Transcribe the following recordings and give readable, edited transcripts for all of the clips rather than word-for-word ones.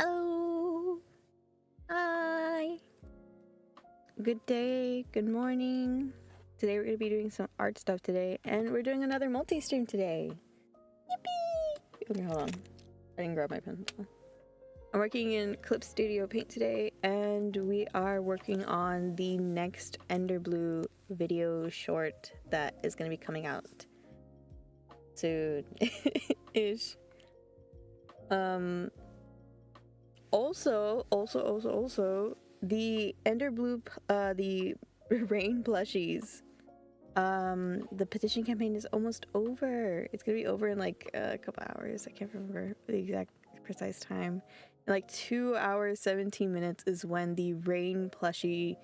Hello. Hi. Good day. Good morning. Today we're going to be doing some art stuff today, and we're doing another multi-stream today. Yippee! Okay, hold on. I didn't grab my pen. I'm working in Clip Studio Paint today, and we are working on the next EnderBlu video short that is going to be coming out soon-ish. Also, the EnderBlu, the rain plushies. The petition campaign is almost over. It's gonna be over in like a couple hours. I can't remember the exact precise time. In like 2 hours, 17 minutes is when the rain plushie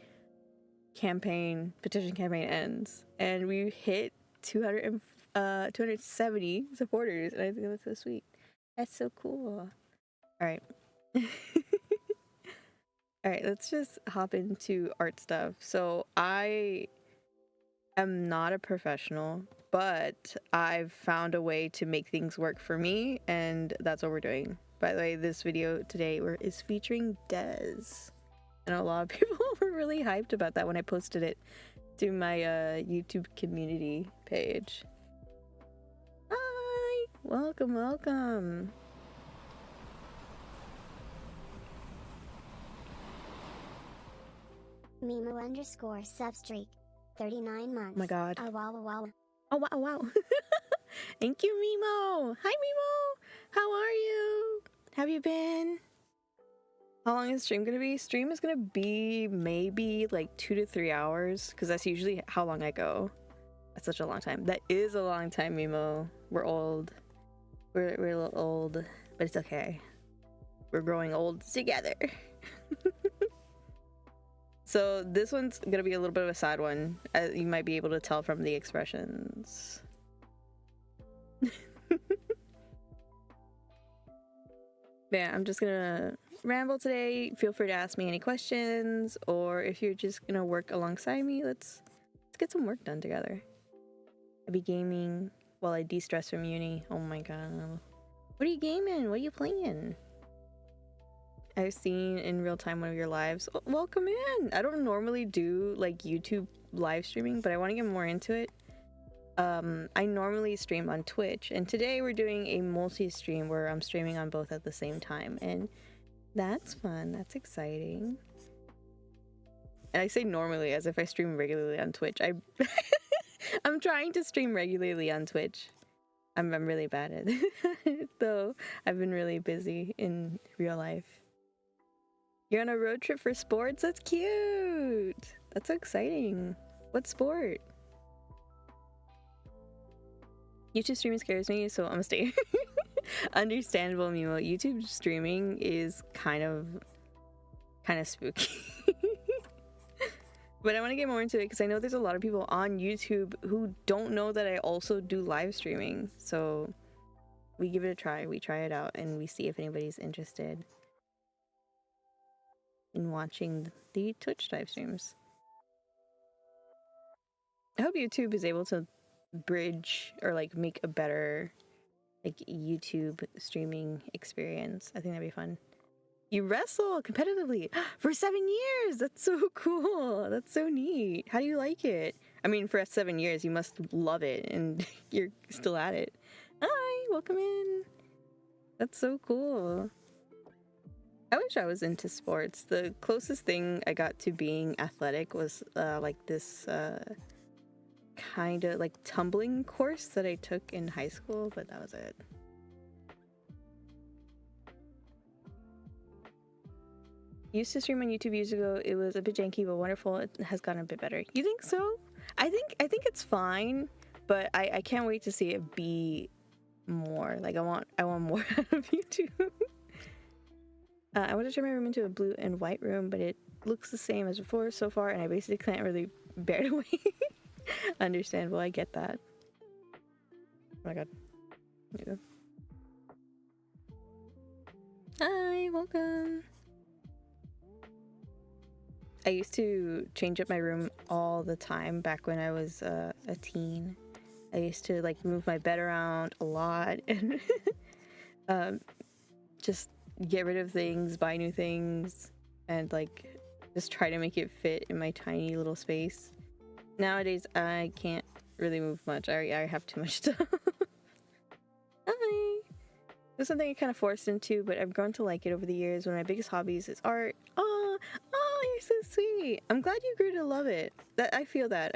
petition campaign ends. And we hit 270 supporters, and I think that's so sweet. That's so cool. All right. All right, let's just hop into art stuff. So I am not a professional, but I've found a way to make things work for me, and that's what we're doing. By the way, this video today is featuring Dez. I know a lot of people were really hyped about that when I posted it to my YouTube community page. Hi! Welcome, welcome. Mimo_substreak. 39 months. Oh my god. Oh wow, wow. Oh wow, wow. Thank you, Mimo. Hi, Mimo. How are you? Have you been? How long is stream gonna be? Stream is gonna be maybe like 2 to 3 hours, because that's usually how long I go. That's such a long time. That is a long time, Mimo. We're old. We're a little old, but it's okay. We're growing old together. So this one's gonna be a little bit of a sad one, as you might be able to tell from the expressions. Yeah, I'm just gonna ramble today. Feel free to ask me any questions, or if you're just gonna work alongside me, let's get some work done together. I'll be gaming while I de-stress from uni. Oh my god. What are you gaming? What are you playing? I've seen in real time one of your lives. Oh, welcome in! I don't normally do like YouTube live streaming, but I want to get more into it. I normally stream on Twitch, and today we're doing a multi-stream where I'm streaming on both at the same time, and that's fun. That's exciting. And I say normally as if I stream regularly on Twitch. I'm trying to stream regularly on Twitch. I'm really bad at it, though I've been really busy in real life. You're on a road trip for sports? That's cute! That's so exciting. What sport? YouTube streaming scares me, so I'm gonna stay. Understandable, Mimo. YouTube streaming is kind of spooky. But I want to get more into it because I know there's a lot of people on YouTube who don't know that I also do live streaming. So we give it a try. We try it out and we see if anybody's interested in watching the Twitch live streams. I hope YouTube is able to bridge or like make a better like YouTube streaming experience. I think that'd be fun. You wrestle competitively for 7 years. That's so cool. That's so neat. How do you like it? I mean, for 7 years, you must love it, and you're still at it. Hi, welcome in. That's so cool. I wish I was into sports. The closest thing I got to being athletic was like this kind of like tumbling course that I took in high school, but that was it. Used to stream on YouTube years ago. It was a bit janky but wonderful. It has gotten a bit better. You think so? I think it's fine, but I can't wait to see it be more. Like I want more out of YouTube. I want to turn my room into a blue and white room, but it looks the same as before so far, and I basically can't really bear to wait. Understandable, I get that. Oh my god. Yeah. Hi, welcome. I used to change up my room all the time back when I was a teen. I used to like move my bed around a lot and just get rid of things, buy new things, and like just try to make it fit in my tiny little space. Nowadays, I can't really move much. I have too much stuff. Hi. It was something I kind of forced into, but I've grown to like it over the years. One of my biggest hobbies is art. Oh, you're so sweet. I'm glad you grew to love it. I feel that.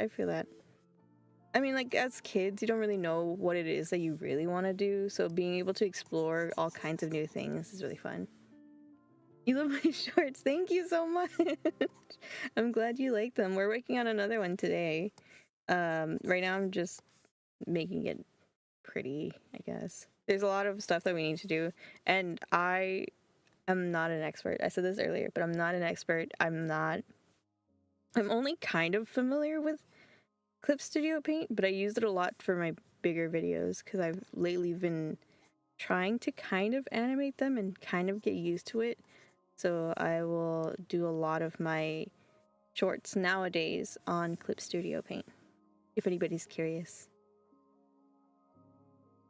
I mean, like, as kids, you don't really know what it is that you really want to do, so being able to explore all kinds of new things is really fun. You love my shorts. Thank you so much. I'm glad you like them. We're working on another one today. Right now I'm just making it pretty, I guess. There's a lot of stuff that we need to do, and I am not an expert. I said this earlier, but I'm not an expert. I'm only kind of familiar with Clip Studio Paint, but I use it a lot for my bigger videos because I've lately been trying to kind of animate them and kind of get used to it. So I will do a lot of my shorts nowadays on Clip Studio Paint, if anybody's curious.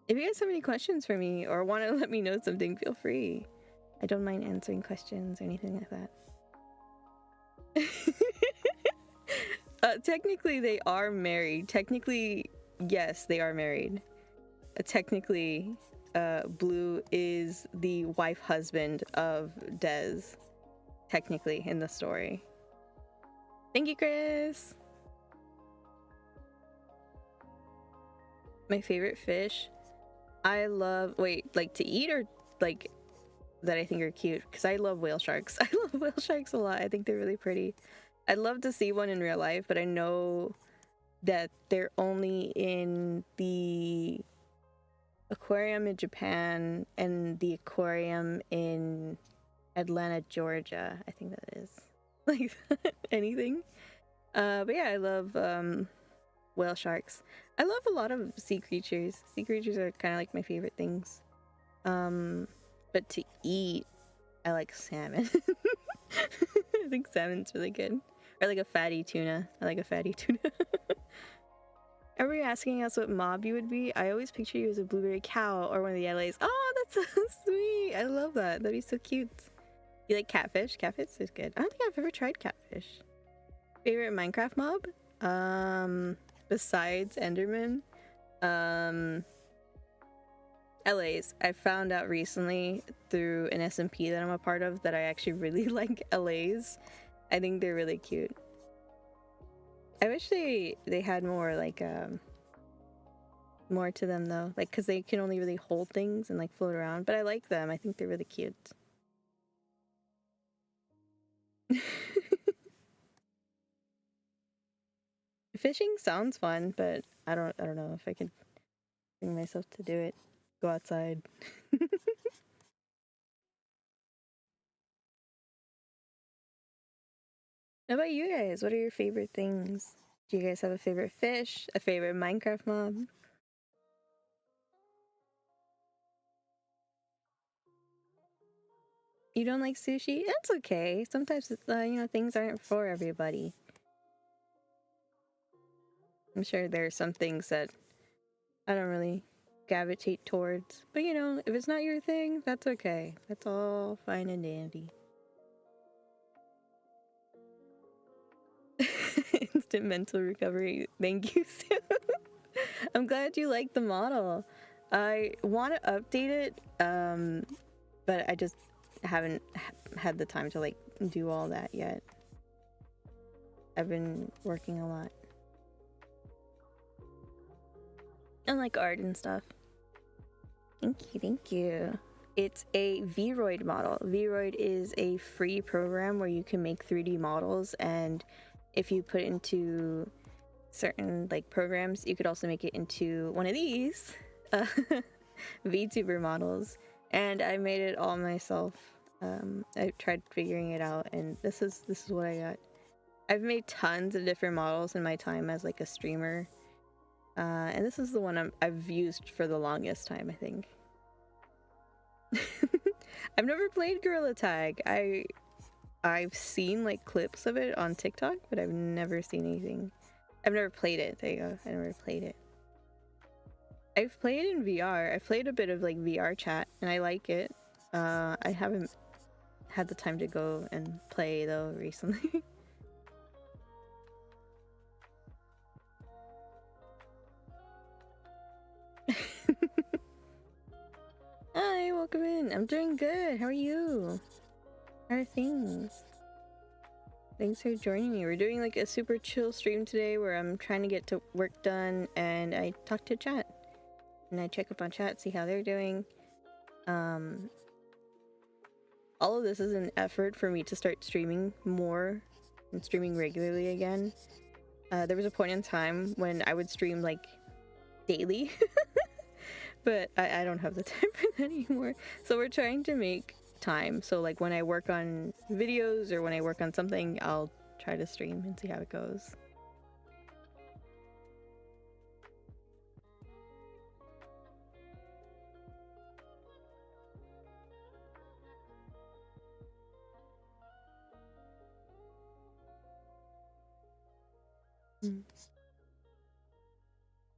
If you guys have any questions for me or want to let me know something, feel free. I don't mind answering questions or anything like that. Technically, they are married. Technically, yes, they are married. Technically, Blue is the wife-husband of Des. Technically, in the story. Thank you, Chris! My favorite fish? I love... Wait, like to eat or like that I think are cute? Because I love whale sharks. I love whale sharks a lot. I think they're really pretty. I'd love to see one in real life, but I know that they're only in the aquarium in Japan and the aquarium in Atlanta, Georgia. I think that is. Like, anything. But yeah, I love whale sharks. I love a lot of sea creatures. Sea creatures are kind of like my favorite things. But to eat, I like salmon. I think salmon's really good. Or like a fatty tuna. I like a fatty tuna. Everybody asking us what mob you would be. I always picture you as a blueberry cow or one of the LAs. Oh, that's so sweet. I love that. That'd be so cute. You like catfish? Catfish is good. I don't think I've ever tried catfish. Favorite Minecraft mob? Besides Enderman? LAs. I found out recently through an SMP that I'm a part of that I actually really like LAs. I think they're really cute. I wish they had more like more to them though, like because they can only really hold things and like float around, but I like them. I think they're really cute. Fishing sounds fun, but I don't know if I could bring myself to do it. Go outside. How about you guys? What are your favorite things? Do you guys have a favorite fish? A favorite Minecraft mob? You don't like sushi? That's okay. Sometimes, you know, things aren't for everybody. I'm sure there are some things that I don't really gravitate towards. But, you know, if it's not your thing, that's okay. That's all fine and dandy. Instant mental recovery. Thank you, Sue. I'm glad you like the model. I want to update it, but I just haven't had the time to like do all that yet. I've been working a lot. I like art and stuff. Thank you. It's a Vroid model. Vroid is a free program where you can make 3D models, and if you put it into certain like programs, you could also make it into one of these VTuber models. And I made it all myself. I tried figuring it out, and this is what I got. I've made tons of different models in my time as like a streamer, and this is the one I've used for the longest time, I think. I've never played Gorilla Tag. I've seen like clips of it on TikTok, but I've never seen anything. I've never played it. There you go. I never played it. I've played in VR. I've played a bit of like VR chat, and I like it. I haven't had the time to go and play though recently. Hi, welcome in. I'm doing good. How are you? How are things? Thanks for joining me. We're doing like a super chill stream today where I'm trying to get to work done and I talk to chat. And I check up on chat, see how they're doing. All of this is an effort for me to start streaming more and streaming regularly again. There was a point in time when I would stream like daily, but I don't have the time for that anymore. So we're trying to make time. So like when I work on videos or when I work on something, I'll try to stream and see how it goes.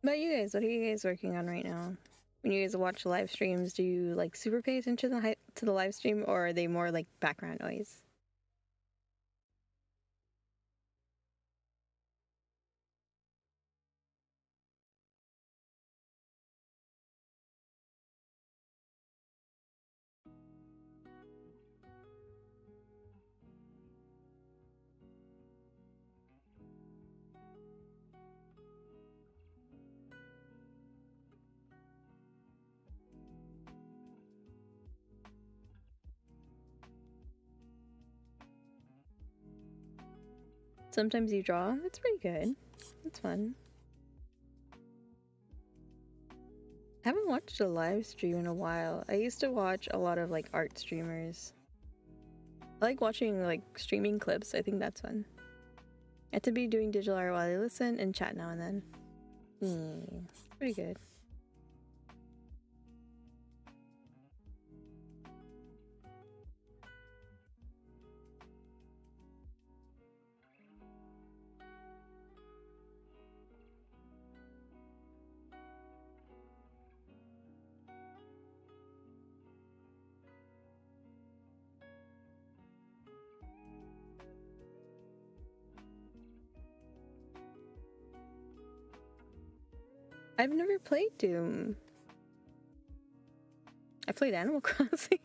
But you guys, what are you guys working on right now? When you guys watch live streams, do you like super pay attention to the live stream, or are they more like background noise? Sometimes you draw. That's pretty good. That's fun. I haven't watched a live stream in a while. I used to watch a lot of like art streamers. I like watching like streaming clips. I think that's fun. I have to be doing digital art while I listen and chat now and then. Pretty good. I've never played Doom. I played Animal Crossing.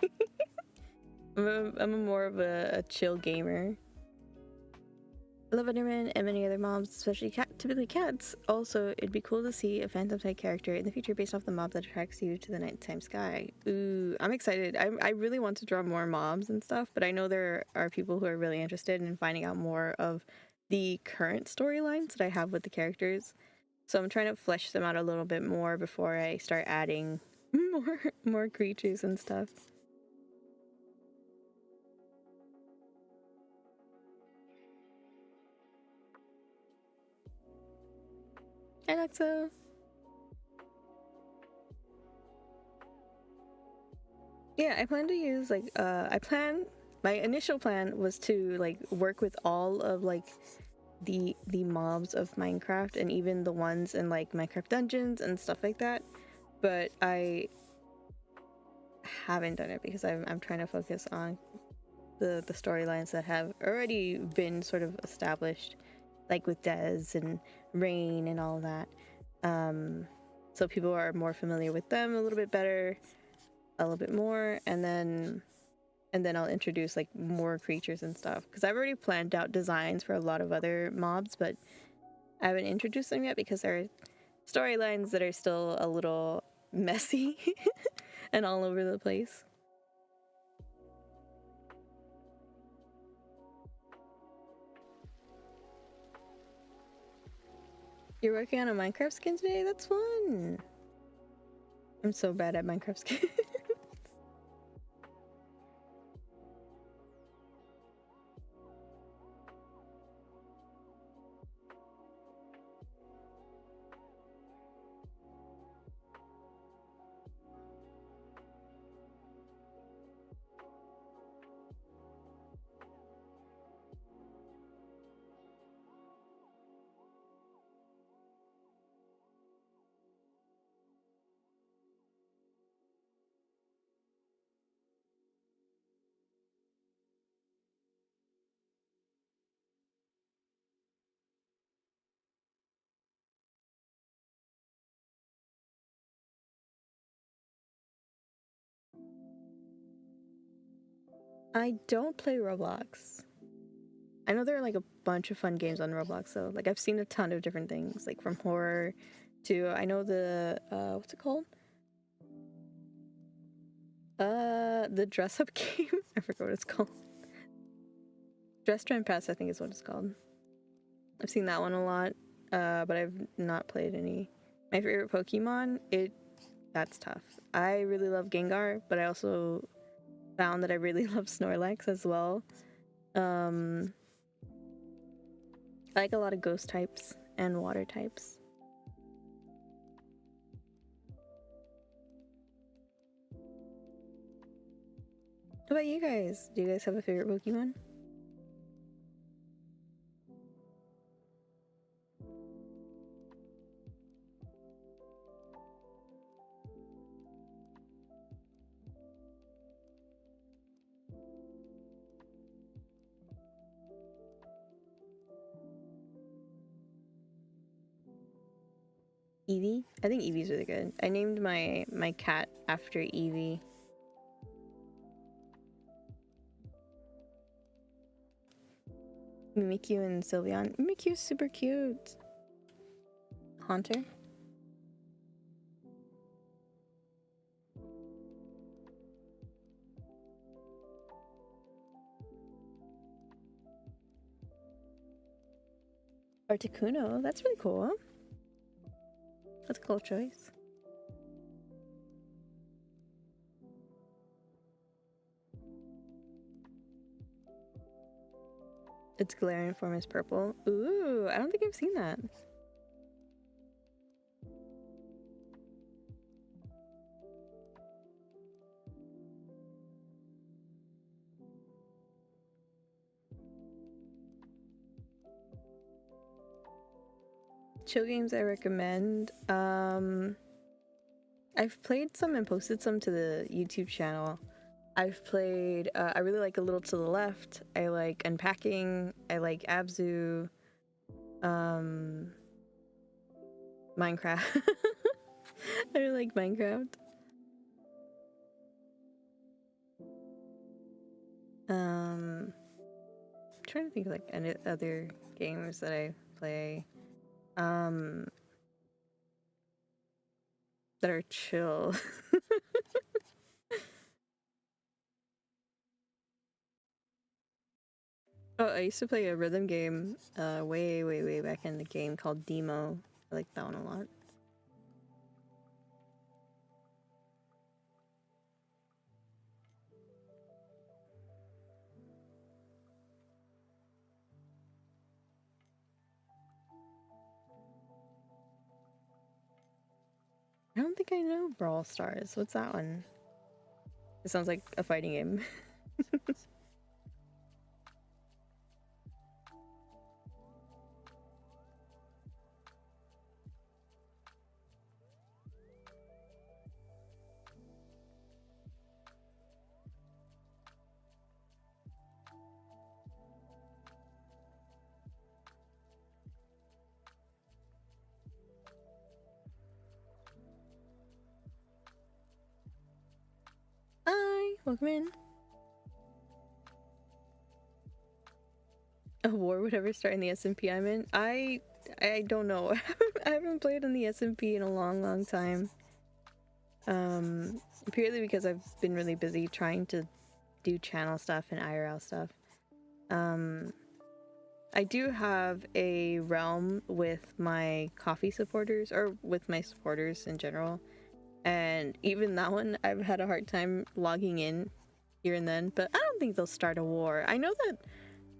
I'm more of a chill gamer. I love Enderman and many other mobs, especially typically cats. Also, it'd be cool to see a phantom-type character in the future based off the mob that attracts you to the nighttime sky. Ooh, I'm excited. I really want to draw more mobs and stuff, but I know there are people who are really interested in finding out more of the current storylines that I have with the characters. So I'm trying to flesh them out a little bit more before I start adding more creatures and stuff. Hi, Luxo. Yeah, I plan to use like my initial plan was to like work with all of like the mobs of Minecraft and even the ones in like Minecraft dungeons and stuff like that. But I haven't done it because I'm trying to focus on the storylines that have already been sort of established, like with Dez and Rain and all that. So people are more familiar with them a little bit better, a little bit more, and then I'll introduce like more creatures and stuff because I've already planned out designs for a lot of other mobs, but I haven't introduced them yet because there are storylines that are still a little messy and all over the place. You're working on a Minecraft skin today? That's fun. I'm so bad at Minecraft skins. I don't play Roblox. I know there are like a bunch of fun games on Roblox though. Like I've seen a ton of different things, like from horror to I know the what's it called? The dress up game. I forgot what it's called. Dress Trend Pass, I think is what it's called. I've seen that one a lot, but I've not played any. My favorite Pokemon, that's tough. I really love Gengar, but I also found that I really love Snorlax as well. I like a lot of ghost types and water types. What about you guys? Do you guys have a favorite Pokemon? Eevee? I think Eevee's really good. I named my cat after Eevee. Mimikyu and Sylveon. Mimikyu's super cute. Haunter? Articuno? That's really cool. That's a cool choice. Its Galarian form is purple. Ooh, I don't think I've seen that. Chill games I recommend. I've played some and posted some to the YouTube channel. I've played, I really like A Little to the Left. I like Unpacking. I like Abzu. Minecraft. I really like Minecraft. I'm trying to think of like any other games that I play. That are chill. Oh, I used to play a rhythm game way back in the game called Demo. I like that one a lot. I don't think I know Brawl Stars. What's that one? It sounds like a fighting game. Hi, welcome in. A war would ever start in the SMP I'm in? I don't know. I haven't played in the SMP in a long time. Purely because I've been really busy trying to do channel stuff and IRL stuff. I do have a realm with my coffee supporters, or with my supporters in general, and even that one I've had a hard time logging in here and then, but I don't think they'll start a war. I know that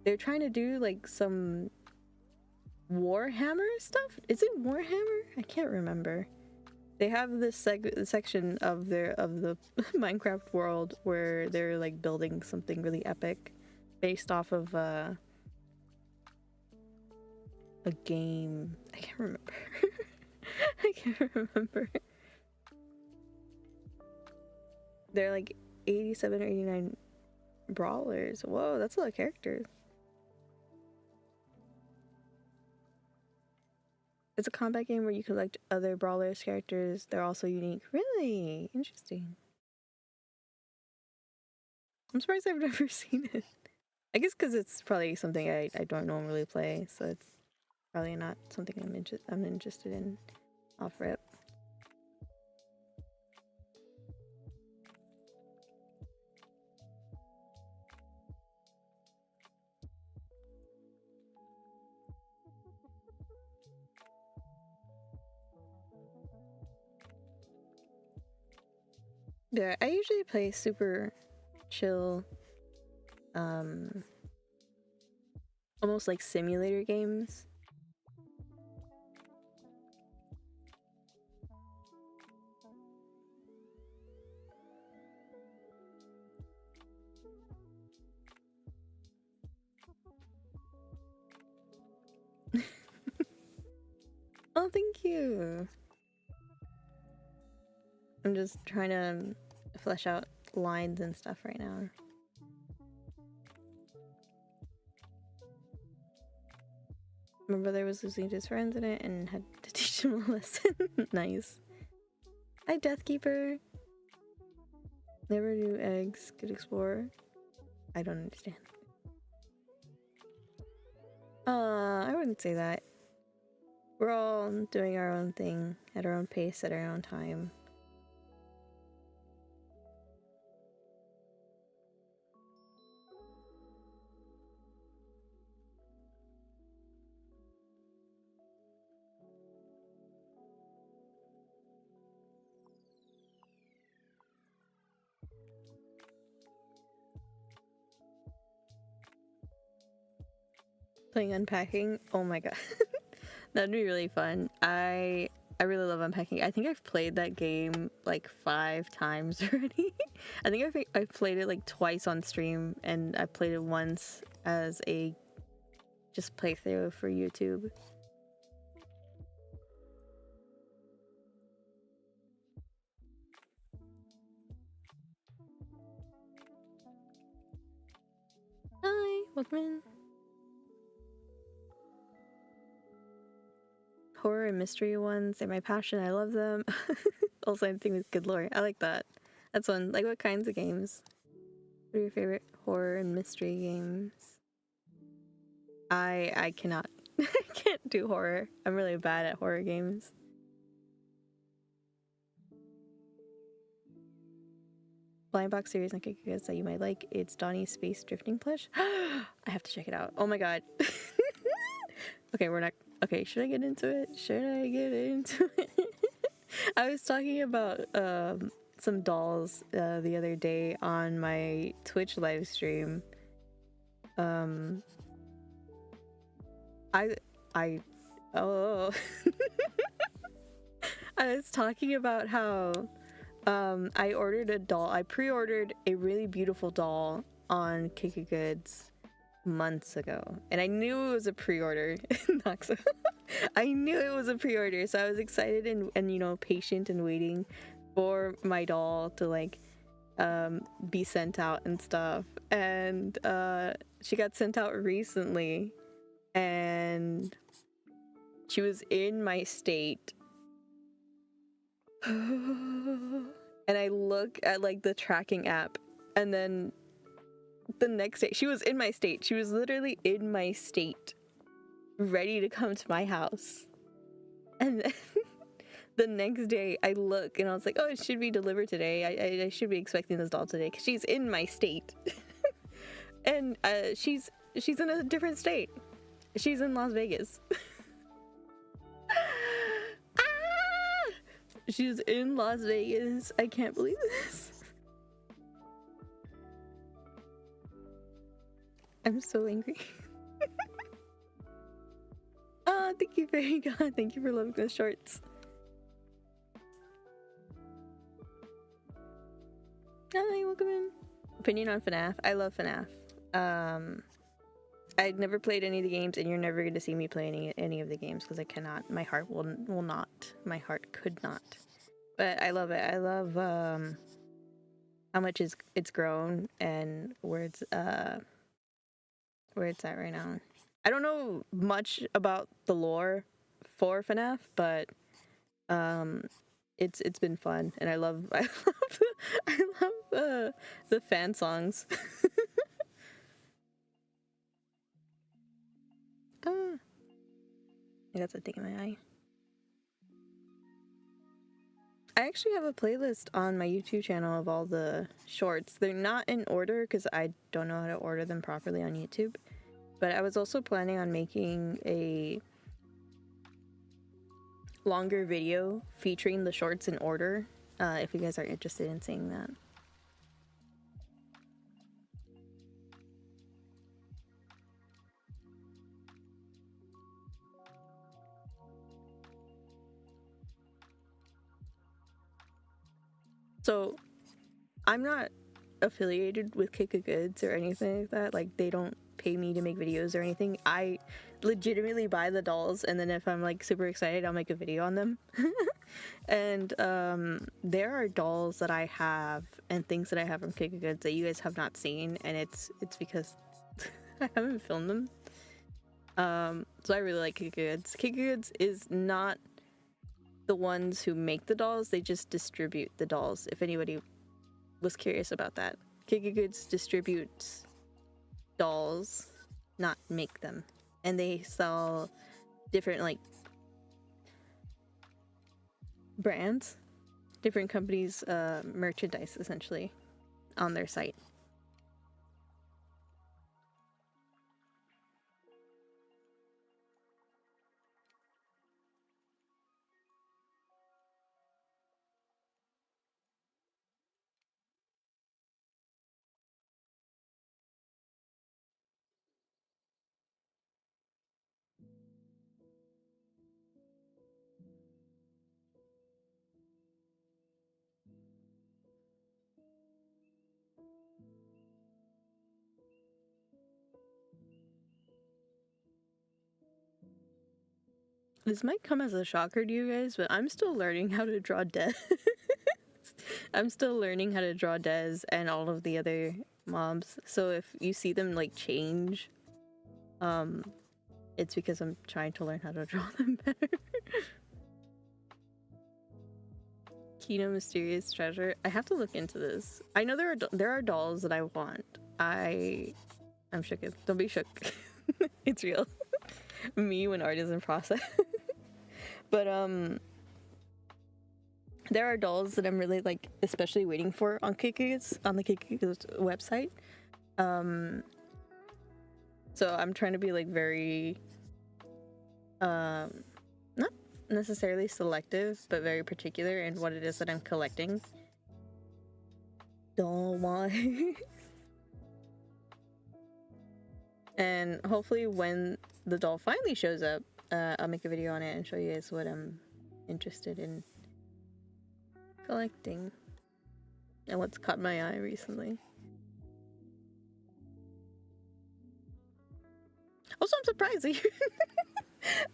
they're trying to do like some Warhammer stuff. Is it Warhammer? I can't remember. They have this section of the Minecraft world where they're like building something really epic based off of a game. I can't remember. I can't remember. They're like 87 or 89 brawlers. Whoa, that's a lot of characters. It's a combat game where you collect other brawlers' characters. They're also unique. Really? Interesting. I'm surprised I've never seen it. I guess because it's probably something I don't normally play, so it's probably not something I'm interested in off rip. Yeah, I usually play super chill, almost like simulator games. Oh, thank you. I'm just trying to flesh out lines and stuff right now. My brother was losing to his friends in it and had to teach him a lesson. Nice. Hi, Deathkeeper. Never knew eggs could explore. I don't understand. I wouldn't say that. We're all doing our own thing at our own pace at our own time. Playing unpacking. Oh my god. That'd be really fun. I really love unpacking. I think I've played that game like 5 times already. I think I've played it like twice on stream, and I played it once as a just playthrough for YouTube. Hi, welcome in. Horror and mystery ones, they're my passion. I love them. Also, same thing with good lore. I like that. That's one. Like, what kinds of games? What are your favorite horror and mystery games? I cannot. I can't do horror. I'm really bad at horror games. Blind box series on Kickers that you might like. It's Donnie's Space Drifting plush. I have to check it out. Oh my god. Okay, we're not. Okay, should I get into it? Should I get into it? I was talking about some dolls the other day on my Twitch live stream. Oh. I was talking about how I ordered a doll. I pre-ordered a really beautiful doll on Goods months ago, and I knew it was a pre-order. I knew it was a pre-order, so I was excited and you know, patient and waiting for my doll to like be sent out and stuff. And she got sent out recently, and she was in my state. And I look at like the tracking app, and then the next day she was in my state. She was literally in my state, ready to come to my house. And then the next day I look and I was like, oh, it should be delivered today. I should be expecting this doll today because she's in my state. And she's in a different state. She's in Las Vegas. She's in Las Vegas. I can't believe this. I'm so angry. Oh, thank you, Fairy God. Thank you for loving the shorts. Hi, welcome in. Opinion on FNAF. I love FNAF. I'd never played any of the games, and you're never going to see me play any of the games because I cannot. My heart will not. My heart could not. But I love it. I love how much it's grown and where it's at right now. I don't know much about the lore for FNAF, but it's been fun, and I love I love the fan songs. Ah, I got something in my eye. I actually have a playlist on my YouTube channel of all the shorts. They're not in order because I don't know how to order them properly on YouTube. But I was also planning on making a longer video featuring the shorts in order, if you guys are interested in seeing that. So I'm not affiliated with Kika Goods or anything like that. Like, they don't pay me to make videos or anything. I legitimately buy the dolls, and then if I'm like super excited, I'll make a video on them. And there are dolls that I have and things that I have from Kika Goods that you guys have not seen, and it's because I haven't filmed them. So I really like Kika Goods. Kika Goods is not the ones who make the dolls, they just distribute the dolls, if anybody was curious about that. Kika Goods distributes dolls, not make them. And they sell different, like, brands, different companies' merchandise, essentially, on their site. This might come as a shocker to you guys, but I'm still learning how to draw Dez. I'm still learning how to draw Dez and all of the other mobs. So if you see them like change, it's because I'm trying to learn how to draw them better. Kino Mysterious Treasure. I have to look into this. I know there are dolls that I want. I'm shook. Don't be shook. It's real. Me when art is in process. But there are dolls that I'm really like especially waiting for on Kiki's on the Kiki's website. So I'm trying to be like very not necessarily selective, but very particular in what it is that I'm collecting. Don't want. And hopefully when the doll finally shows up, I'll make a video on it and show you guys what I'm interested in collecting and what's caught my eye recently. Also, I'm surprised that you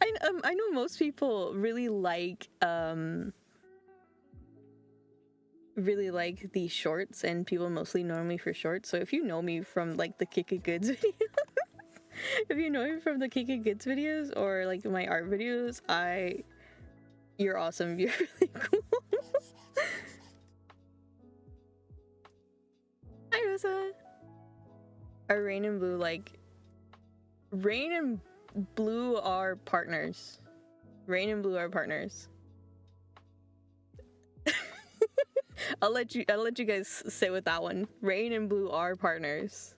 I know most people really like these shorts, and people mostly know me for shorts. So if you know me from like the Kika Goods videos, if you know me from the Kika Goods videos or like my art videos, you're awesome. You're really cool. Hi, Rosa. Are Rain and Blue like Rain and Blue are partners. Rain and Blue are partners. I'll let you guys sit with that one. Rain and Blue are partners.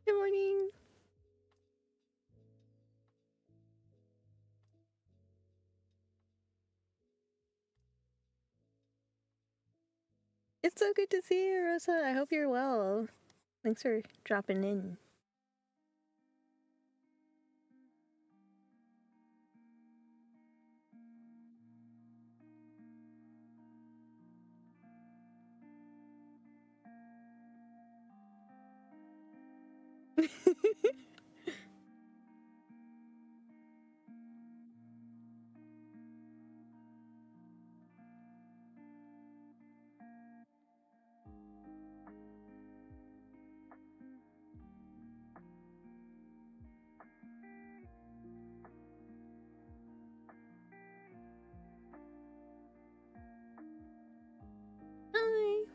Good morning. It's so good to see you, Rosa. I hope you're well. Thanks for dropping in.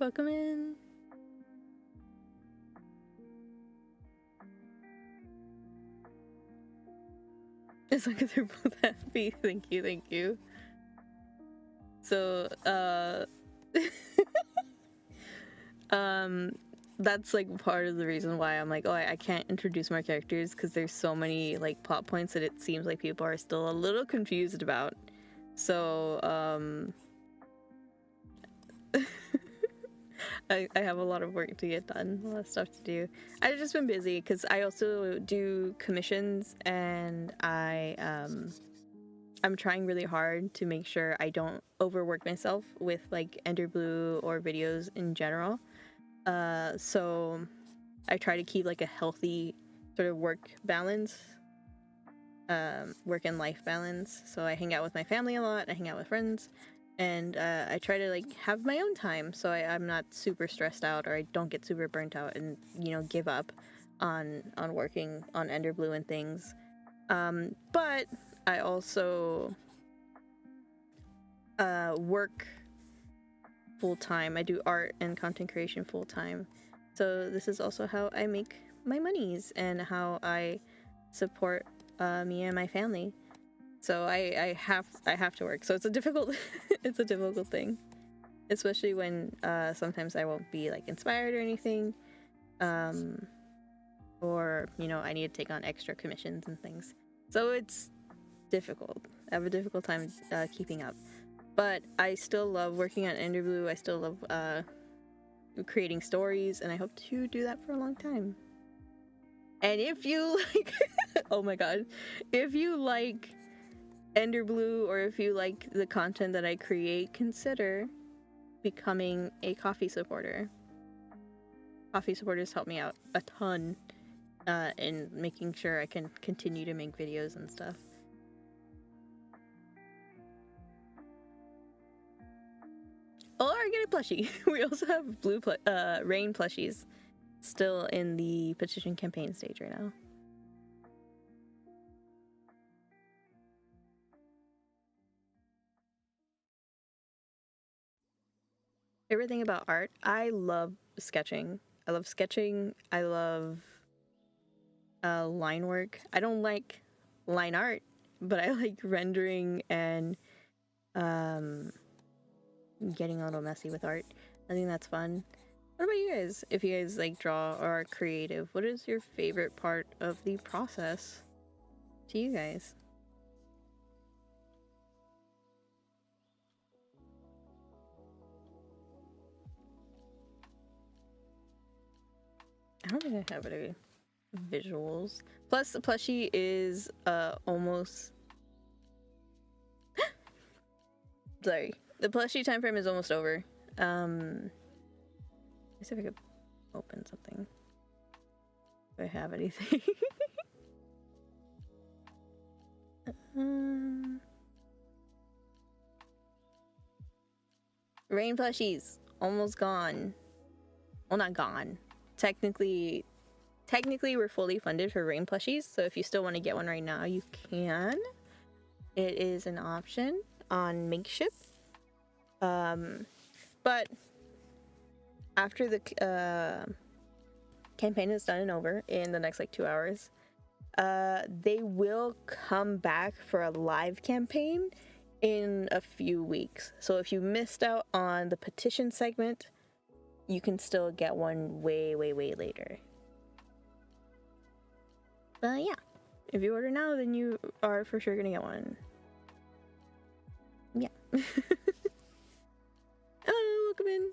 welcome in. As long as they're both happy. Thank you, thank you. So, that's like part of the reason why I'm like, oh, I can't introduce more characters, because there's so many like plot points that it seems like people are still a little confused about. So, I have a lot of work to get done, a lot of stuff to do. I've just been busy because I also do commissions, and I'm trying really hard to make sure I don't overwork myself with like EnderBlu or videos in general. So I try to keep like a healthy sort of work balance, work and life balance. So I hang out with my family a lot, I hang out with friends, and I try to like have my own time, so I'm not super stressed out, or I don't get super burnt out and, you know, give up on working on EnderBlu and things. But I also work full-time. I do art and content creation full-time. So this is also how I make my monies and how I support me and my family. So I have to work. So it's a difficult it's a difficult thing, especially when sometimes I won't be like inspired or anything, or, you know, I need to take on extra commissions and things. So it's difficult. I have a difficult time keeping up. But I still love working on EnderBlu. I still love creating stories, and I hope to do that for a long time. And if you like, oh my god, if you like EnderBlu, or if you like the content that I create, consider becoming a coffee supporter. Coffee supporters help me out a ton in making sure I can continue to make videos and stuff. Or get a plushie. We also have blue rain plushies still in the petition campaign stage right now. Everything about art. I love sketching. I love sketching. I love line work. I don't like line art, but I like rendering and getting a little messy with art. I think that's fun. What about you guys? If you guys like draw or are creative, what is your favorite part of the process to you guys? I don't think I have any visuals. Plus, the plushie is almost... Sorry. The plushie time frame is almost over. Let's see if I could open something. If I have anything. Rain plushies. Almost gone. Well, not gone. Technically we're fully funded for rain plushies, so if you still want to get one right now, you can. It is an option on Makeship. But after the campaign is done and over in the next like 2 hours, they will come back for a live campaign in a few weeks. So if you missed out on the petition segment, you can still get one way later. But yeah, if you order now, then you are for sure gonna get one. Yeah. Oh, welcome in.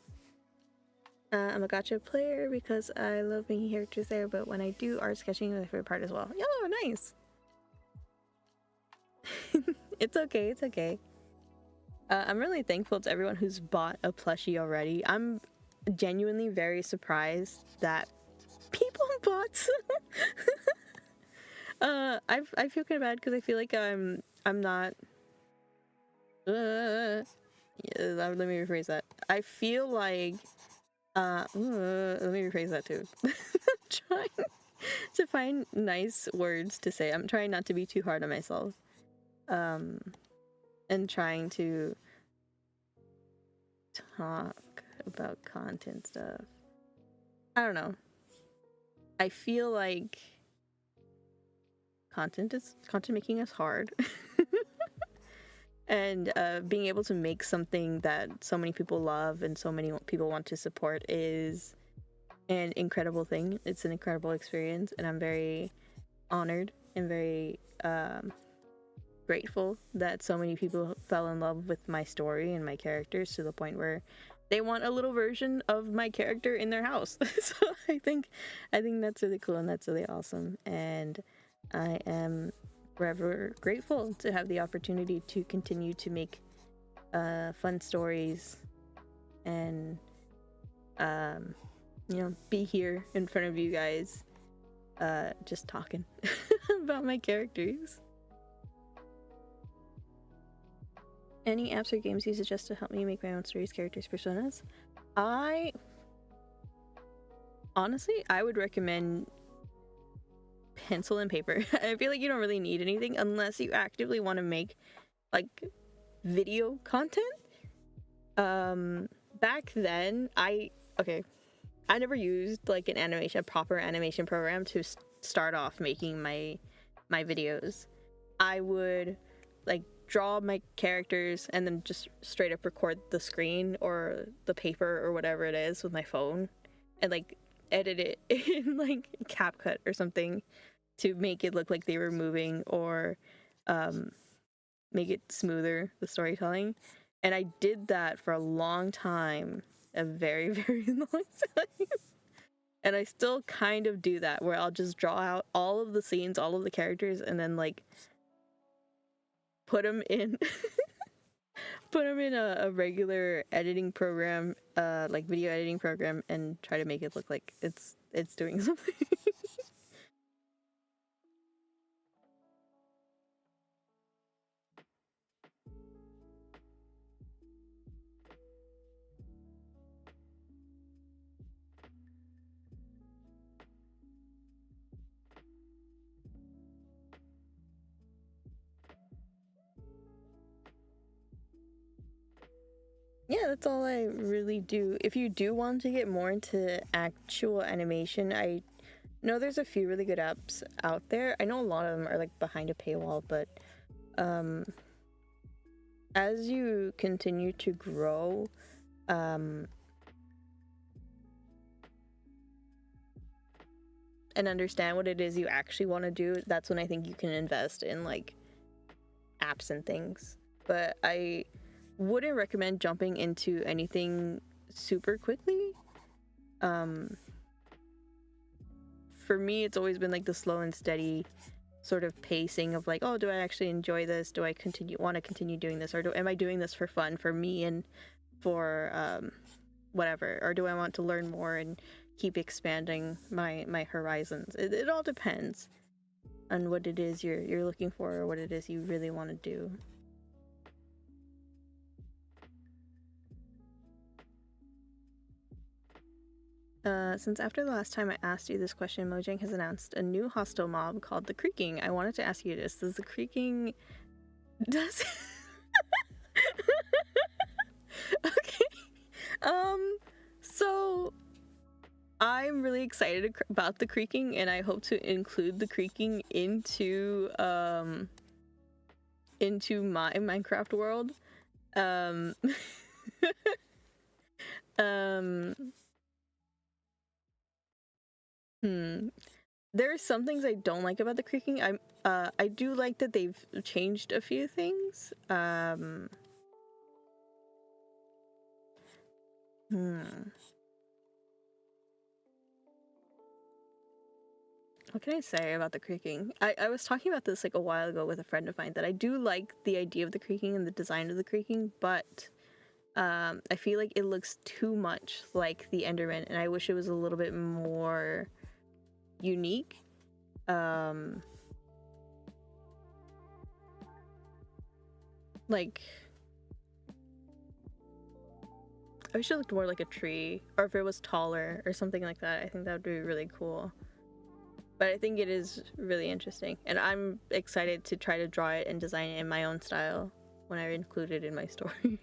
I'm a gacha player because I love making characters there, but when I do art sketching, is my favorite part as well. Oh, nice. It's okay, it's okay. I'm really thankful to everyone who's bought a plushie already. I'm genuinely very surprised that people bought some. I feel kind of bad because I feel like I'm not. Yeah, let me rephrase that. I feel like let me rephrase that too. Trying to find nice words to say. I'm trying not to be too hard on myself. And trying to talk about content stuff. I don't know. I feel like content making is hard. And being able to make something that so many people love and so many people want to support is an incredible thing. It's an incredible experience, and I'm very honored and very grateful that so many people fell in love with my story and my characters to the point where they want a little version of my character in their house. So I think that's really cool and that's really awesome, and I am forever grateful to have the opportunity to continue to make fun stories and you know, be here in front of you guys just talking about my characters. Any apps or games you suggest to help me make my own stories, characters, personas? Honestly, I would recommend pencil and paper. I feel like you don't really need anything unless you actively want to make like video content. Back then, I never used like a proper animation program to start off making my videos. I would like draw my characters and then just straight up record the screen or the paper or whatever it is with my phone and like edit it in like CapCut or something to make it look like they were moving or make it smoother, the storytelling. And I did that for a long time, a very, very long time. And I still kind of do that, where I'll just draw out all of the scenes, all of the characters, and then like put them in a regular editing program, like video editing program, and try to make it look like it's doing something. Yeah, that's all I really do. If you do want to get more into actual animation, I know there's a few really good apps out there. I know a lot of them are like behind a paywall, but as you continue to grow, and understand what it is you actually want to do, that's when I think you can invest in like apps and things. But I wouldn't recommend jumping into anything super quickly. For me, it's always been like the slow and steady sort of pacing of like, oh, do I actually enjoy this? Do I want to continue doing this, or am I doing this for fun, for me and for whatever, or do I want to learn more and keep expanding my horizons? It all depends on what it is you're looking for, or what it is you really want to do. Since after the last time I asked you this question, Mojang has announced a new hostile mob called the Creaking. I wanted to ask you this. Does the Creaking... Does... Okay. So... I'm really excited about the Creaking, and I hope to include the Creaking into my Minecraft world. There are some things I don't like about the Creaking. I do like that they've changed a few things. What can I say about the Creaking? I was talking about this like a while ago with a friend of mine, that I do like the idea of the Creaking and the design of the Creaking, but I feel like it looks too much like the Enderman, and I wish it was a little bit more unique. Like, I wish it looked more like a tree, or if it was taller or something like that. I think that would be really cool. But I think it is really interesting, and I'm excited to try to draw it and design it in my own style when I include it in my story.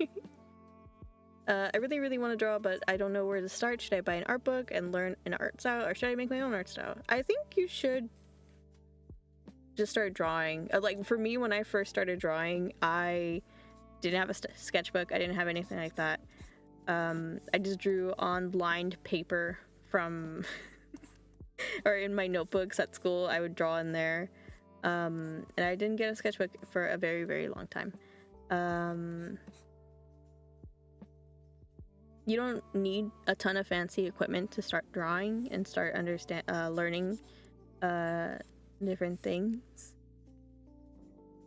I really, really want to draw, but I don't know where to start. Should I buy an art book and learn an art style, or should I make my own art style? I think you should just start drawing. Like for me, when I first started drawing, I didn't have a sketchbook. I didn't have anything like that. I just drew on lined paper from, or in my notebooks at school. I would draw in there, and I didn't get a sketchbook for a very, very long time. You don't need a ton of fancy equipment to start drawing and start learning different things.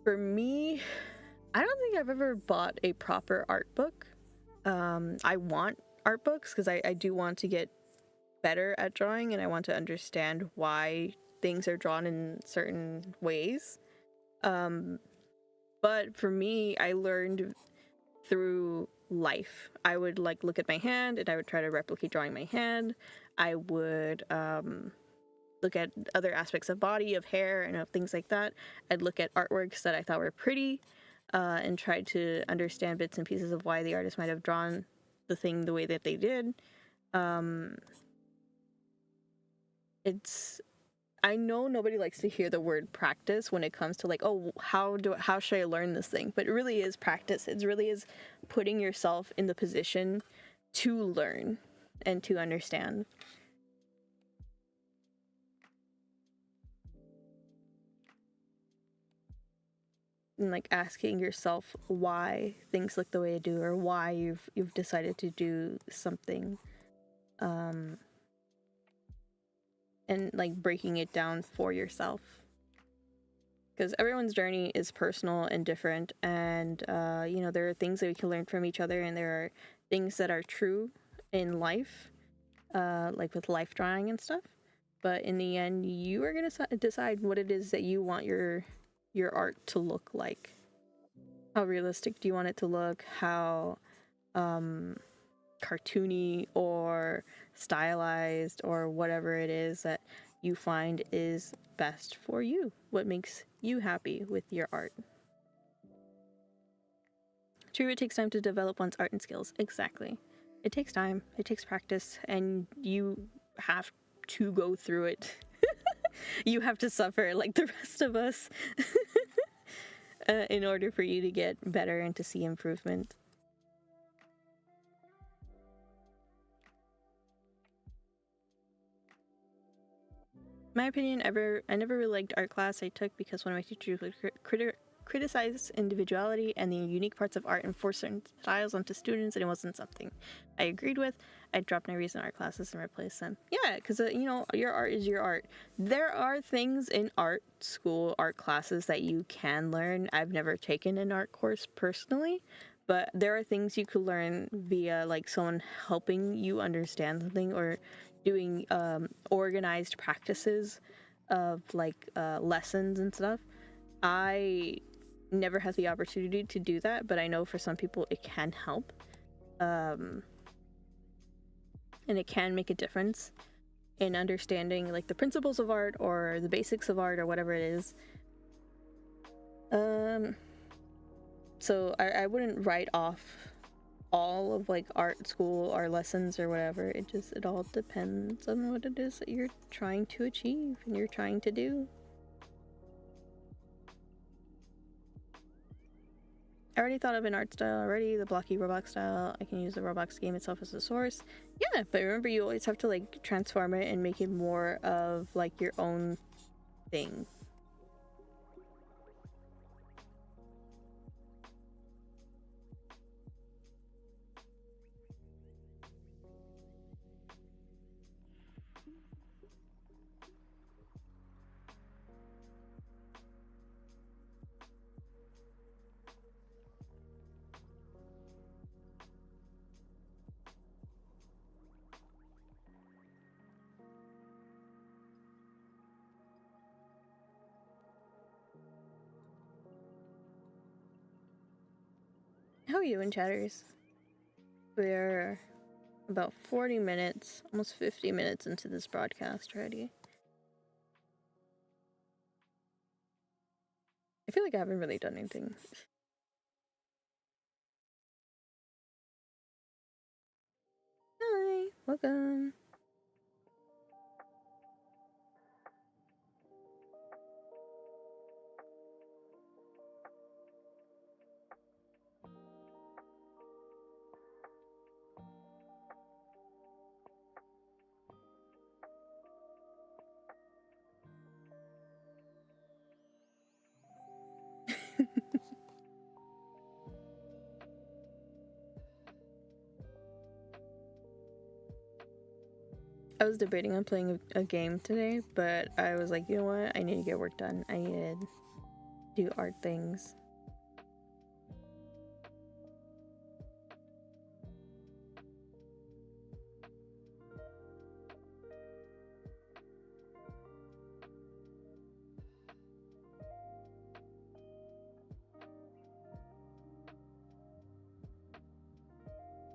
For me, I don't think I've ever bought a proper art book. I want art books because I do want to get better at drawing, and I want to understand why things are drawn in certain ways. But for me, I learned through life. I would like look at my hand and I would try to replicate drawing my hand. I would look at other aspects of body, of hair, and of things like that. I'd look at artworks that I thought were pretty and try to understand bits and pieces of why the artist might have drawn the thing the way that they did. I know nobody likes to hear the word practice when it comes to like, oh, how should I learn this thing? But it really is practice. It really is putting yourself in the position to learn and to understand. And like asking yourself why things look the way they do, or why you've decided to do something. And like breaking it down for yourself, because everyone's journey is personal and different, and you know, there are things that we can learn from each other, and there are things that are true in life, like with life drawing and stuff, but in the end you are going to decide what it is that you want your art to look like. How realistic do you want it to look? How cartoony or stylized, or whatever it is that you find is best for you, what makes you happy with your art. True, it takes time to develop one's art and skills. Exactly. It takes time, it takes practice, and you have to go through it. You have to suffer like the rest of us in order for you to get better and to see improvement. My opinion, I never really liked art class I took because one of my teachers would criticize individuality and the unique parts of art and force certain styles onto students, and it wasn't something I agreed with. I dropped my recent art classes and replaced them. Yeah, because you know, your art is your art. There are things in art school, art classes that you can learn. I've never taken an art course personally, but there are things you could learn via like someone helping you understand something, or doing organized practices of like lessons and stuff. I never had the opportunity to do that, but I know for some people it can help, and it can make a difference in understanding like the principles of art or the basics of art or whatever it is. So I wouldn't write off all of like art school or lessons or whatever. It all depends on what it is that you're trying to achieve and you're trying to do. I already thought of an art style already, the blocky Roblox style. I can use the Roblox game itself as a source. Yeah, but remember, you always have to like transform it and make it more of like your own thing. How are you doing, chatters? We're about 40 minutes, almost 50 minutes into this broadcast already. I feel like I haven't really done anything. Welcome. I was debating on playing a game today, but I was like, you know what? I need to get work done. I need to do art things.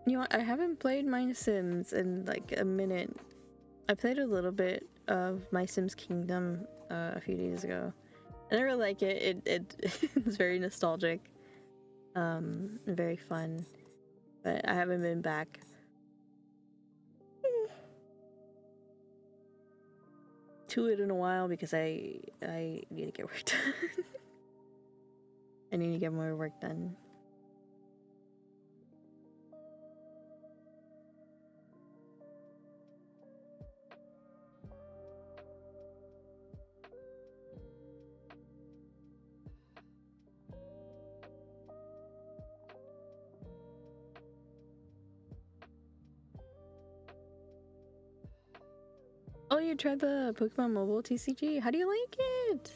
You know what? I haven't played my Sims in like a minute. I played a little bit of My Sims Kingdom a few days ago, and I really like it. It's very nostalgic, very fun. But I haven't been back to it in a while because I need to get work done. I need to get more work done. Oh, you tried the Pokemon Mobile TCG? How do you like it?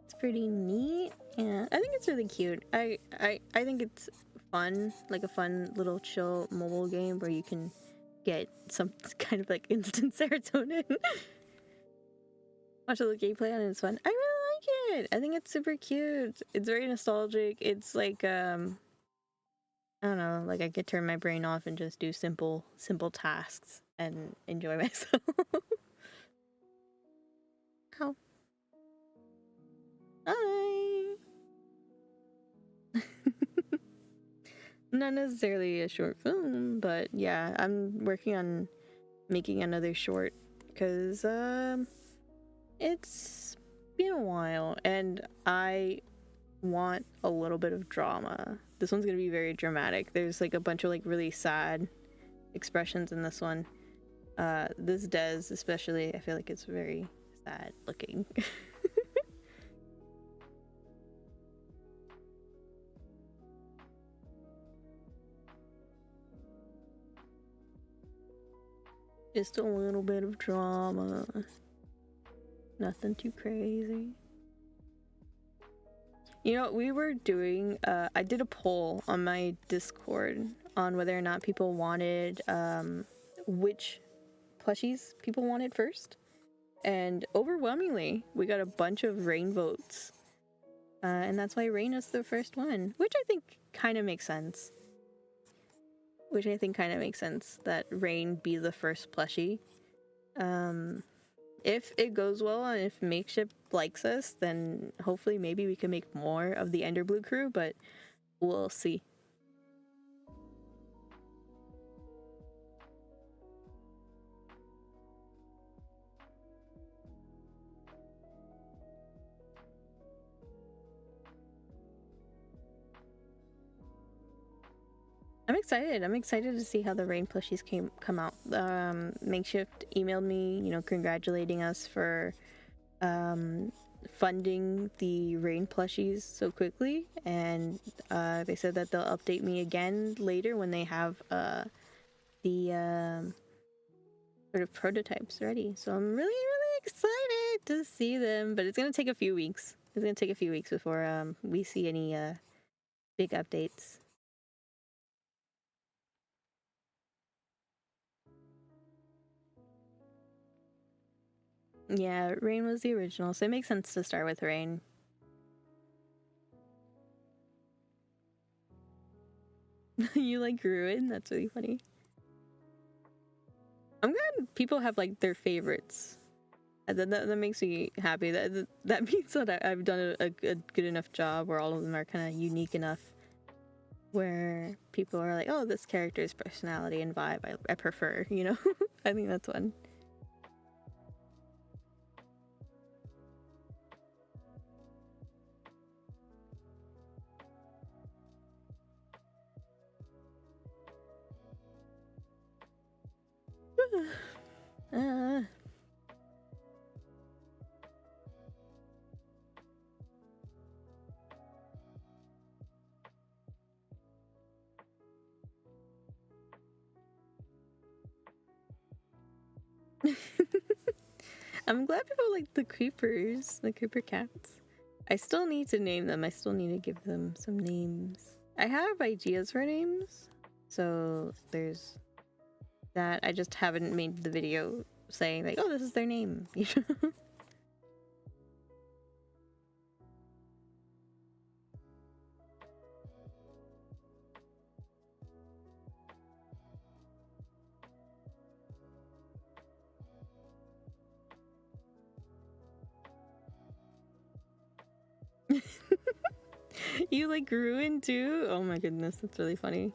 It's pretty neat. Yeah, I think it's really cute. I think it's fun, like a fun little chill mobile game where you can get some kind of like instant serotonin. Watch a little gameplay on it, it's fun. I really like it. I think it's super cute. It's very nostalgic. It's like I don't know, like I could turn my brain off and just do simple tasks and enjoy myself. Ow. Hi. Not necessarily a short film, but yeah, I'm working on making another short because it's been a while and I want a little bit of drama. This one's gonna be very dramatic. There's like a bunch of like really sad expressions in this one. This Des especially, I feel like it's very sad looking. Just a little bit of drama. Nothing too crazy. You know, we were doing, I did a poll on my Discord on whether or not people wanted, which plushies people wanted first. And overwhelmingly, we got a bunch of Rain votes. And that's why Rain is the first one, which I think kind of makes sense. That Rain be the first plushie. If it goes well and if Makeshift likes us, then hopefully maybe we can make more of the EnderBlu crew, but we'll see. I'm excited. I'm excited to see how the Rain plushies come out. Makeshift emailed me, you know, congratulating us for funding the Rain plushies so quickly, and they said that they'll update me again later when they have the sort of prototypes ready. So I'm really excited to see them, but it's gonna take a few weeks. It's gonna take a few weeks before we see any big updates. Yeah, Rain was the original, so it makes sense to start with Rain. You like Ruin? That's really funny. I'm glad people have like their favorites. That makes me happy. That means that I've done a good enough job where all of them are kind of unique enough where people are like, oh, this character's personality and vibe I prefer, you know? I think that's one. I'm glad people like the creepers, the creeper cats. I still need to name them. I still need to give them some names. I have ideas for names, so there's that. I just haven't made the video saying like, oh, this is their name. You like grew in too? Oh my goodness, that's really funny.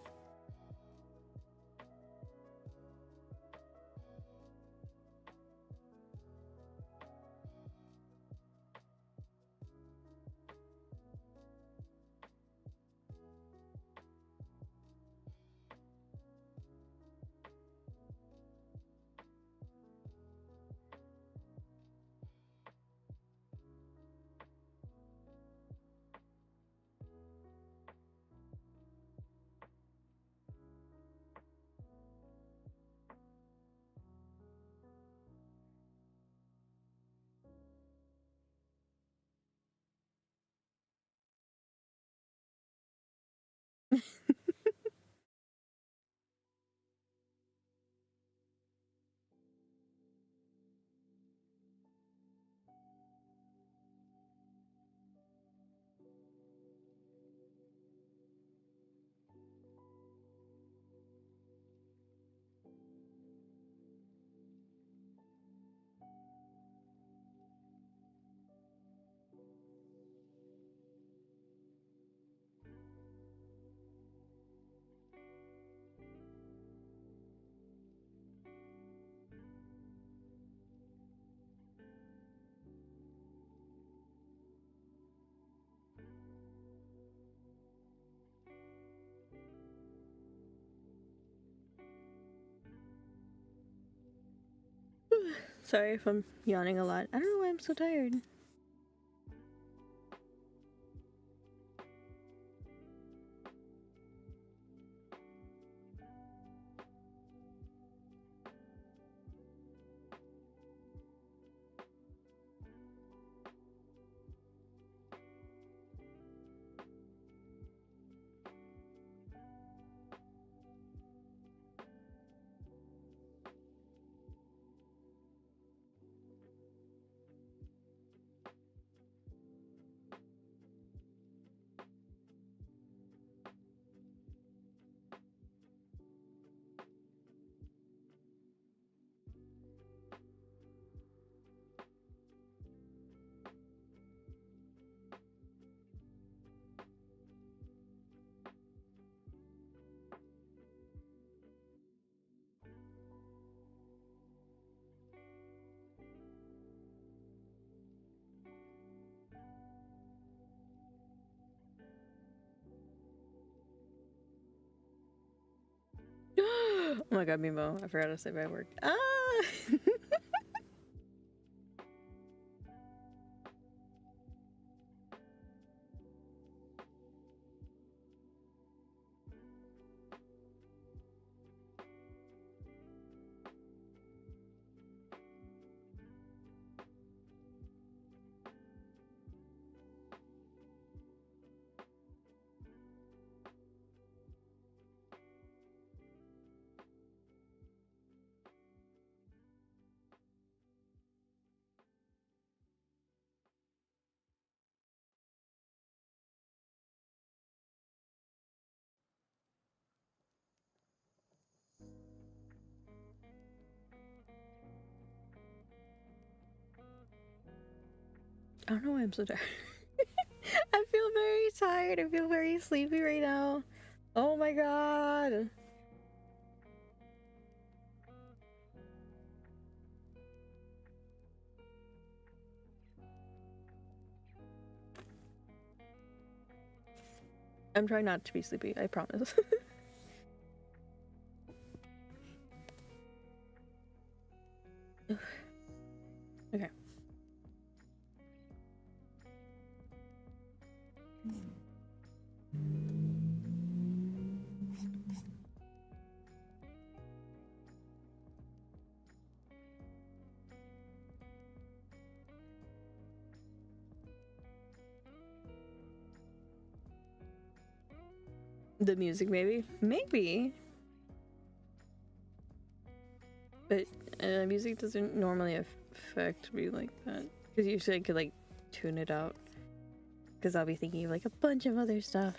Sorry if I'm yawning a lot. I don't know why I'm so tired. Oh my god, Mimo, I forgot to say my work. Ah! I don't know why I'm so tired. I feel very tired. I feel very sleepy right now. Oh my god. I'm trying not to be sleepy, I promise. Okay. The music, maybe? Maybe. But music doesn't normally affect me like that. Because usually I could, like, tune it out. Because I'll be thinking of, like, a bunch of other stuff.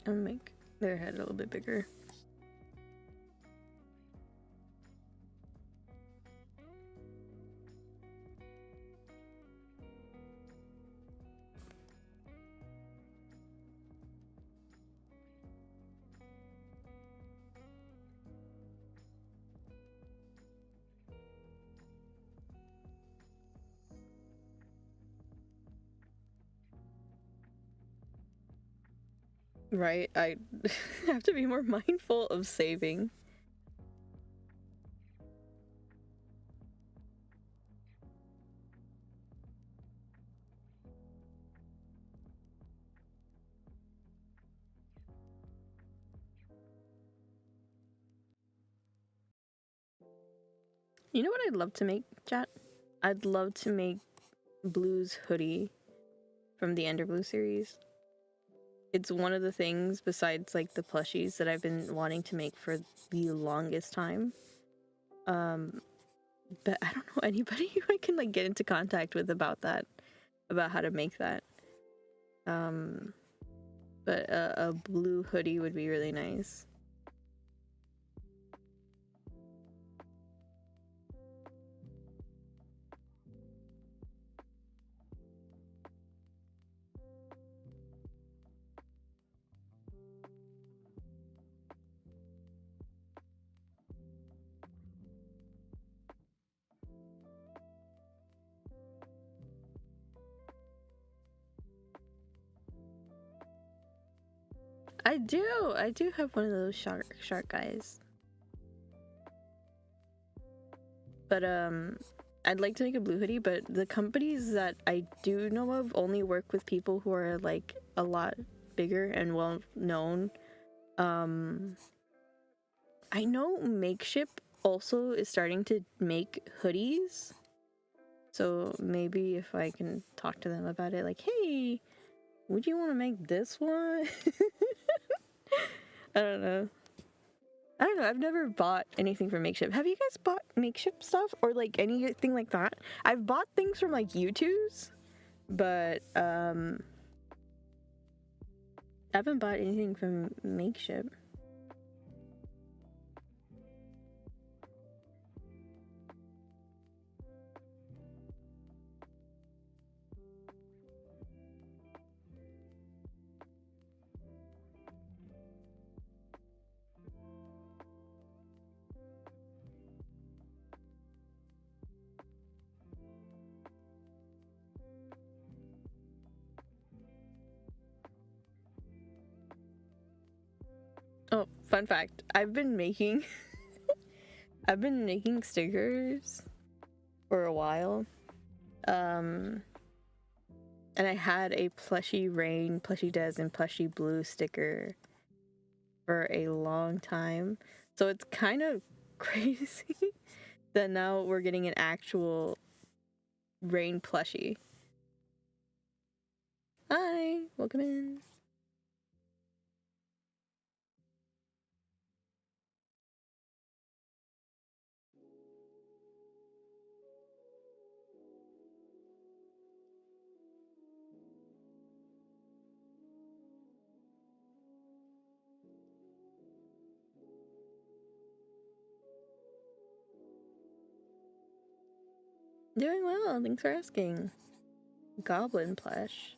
I'll make their head a little bit bigger. Right? I have to be more mindful of saving. You know what I'd love to make, chat? I'd love to make Blue's hoodie from the EnderBlu series. It's one of the things besides like the plushies that I've been wanting to make for the longest time. But I don't know anybody who I can like get into contact with about that, about how to make that. But a blue hoodie would be really nice. I do have one of those shark guys. But I'd like to make a blue hoodie, but the companies that I do know of only work with people who are like a lot bigger and well known. I know Makeship also is starting to make hoodies. So maybe if I can talk to them about it, like, hey, would you want to make this one? I don't know. I've never bought anything from Makeship. Have you guys bought Makeship stuff or like anything like that? I've bought things from like YouTube's, but I haven't bought anything from Makeship. Oh, fun fact. I've been making stickers for a while. And I had a plushie Rain, plushie Des, and plushie Blue sticker for a long time. So it's kind of crazy that now we're getting an actual Rain plushie. Hi, welcome in. Doing well, thanks for asking. Goblin plush.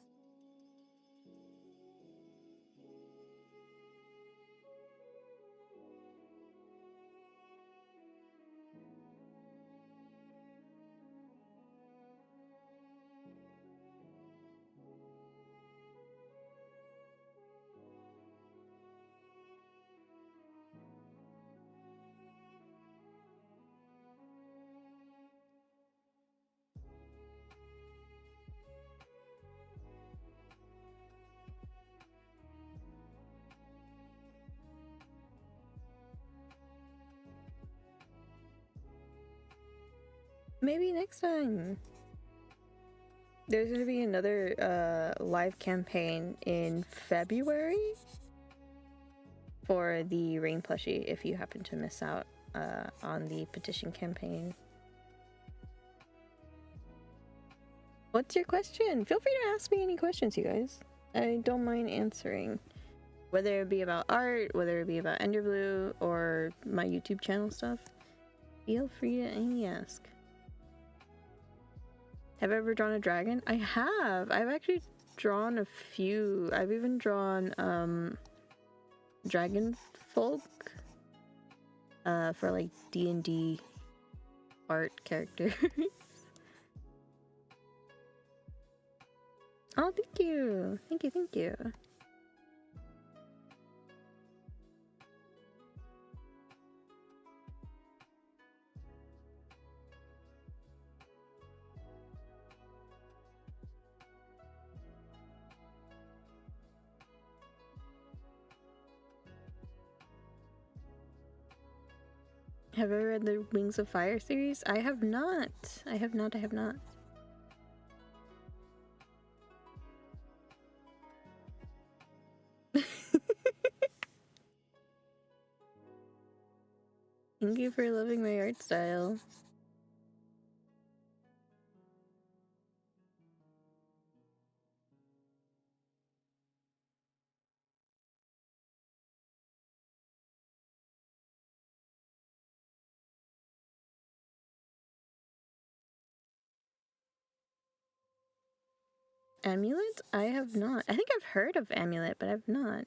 Maybe next time. There's gonna be another live campaign in February for the rain plushie if you happen to miss out on the petition campaign. What's your question? Feel free to ask me any questions, you guys. I don't mind answering. Whether it be about art, whether it be about EnderBlu, or my YouTube channel stuff. Feel free to ask. Have I ever drawn a dragon? I have. I've actually drawn a few. I've even drawn dragon folk for like D&D art characters. Oh, thank you. Thank you, thank you. Have I read the Wings of Fire series? I have not. I have not. Thank you for loving my art style. Amulet? I have not. I think I've heard of Amulet, but I've not.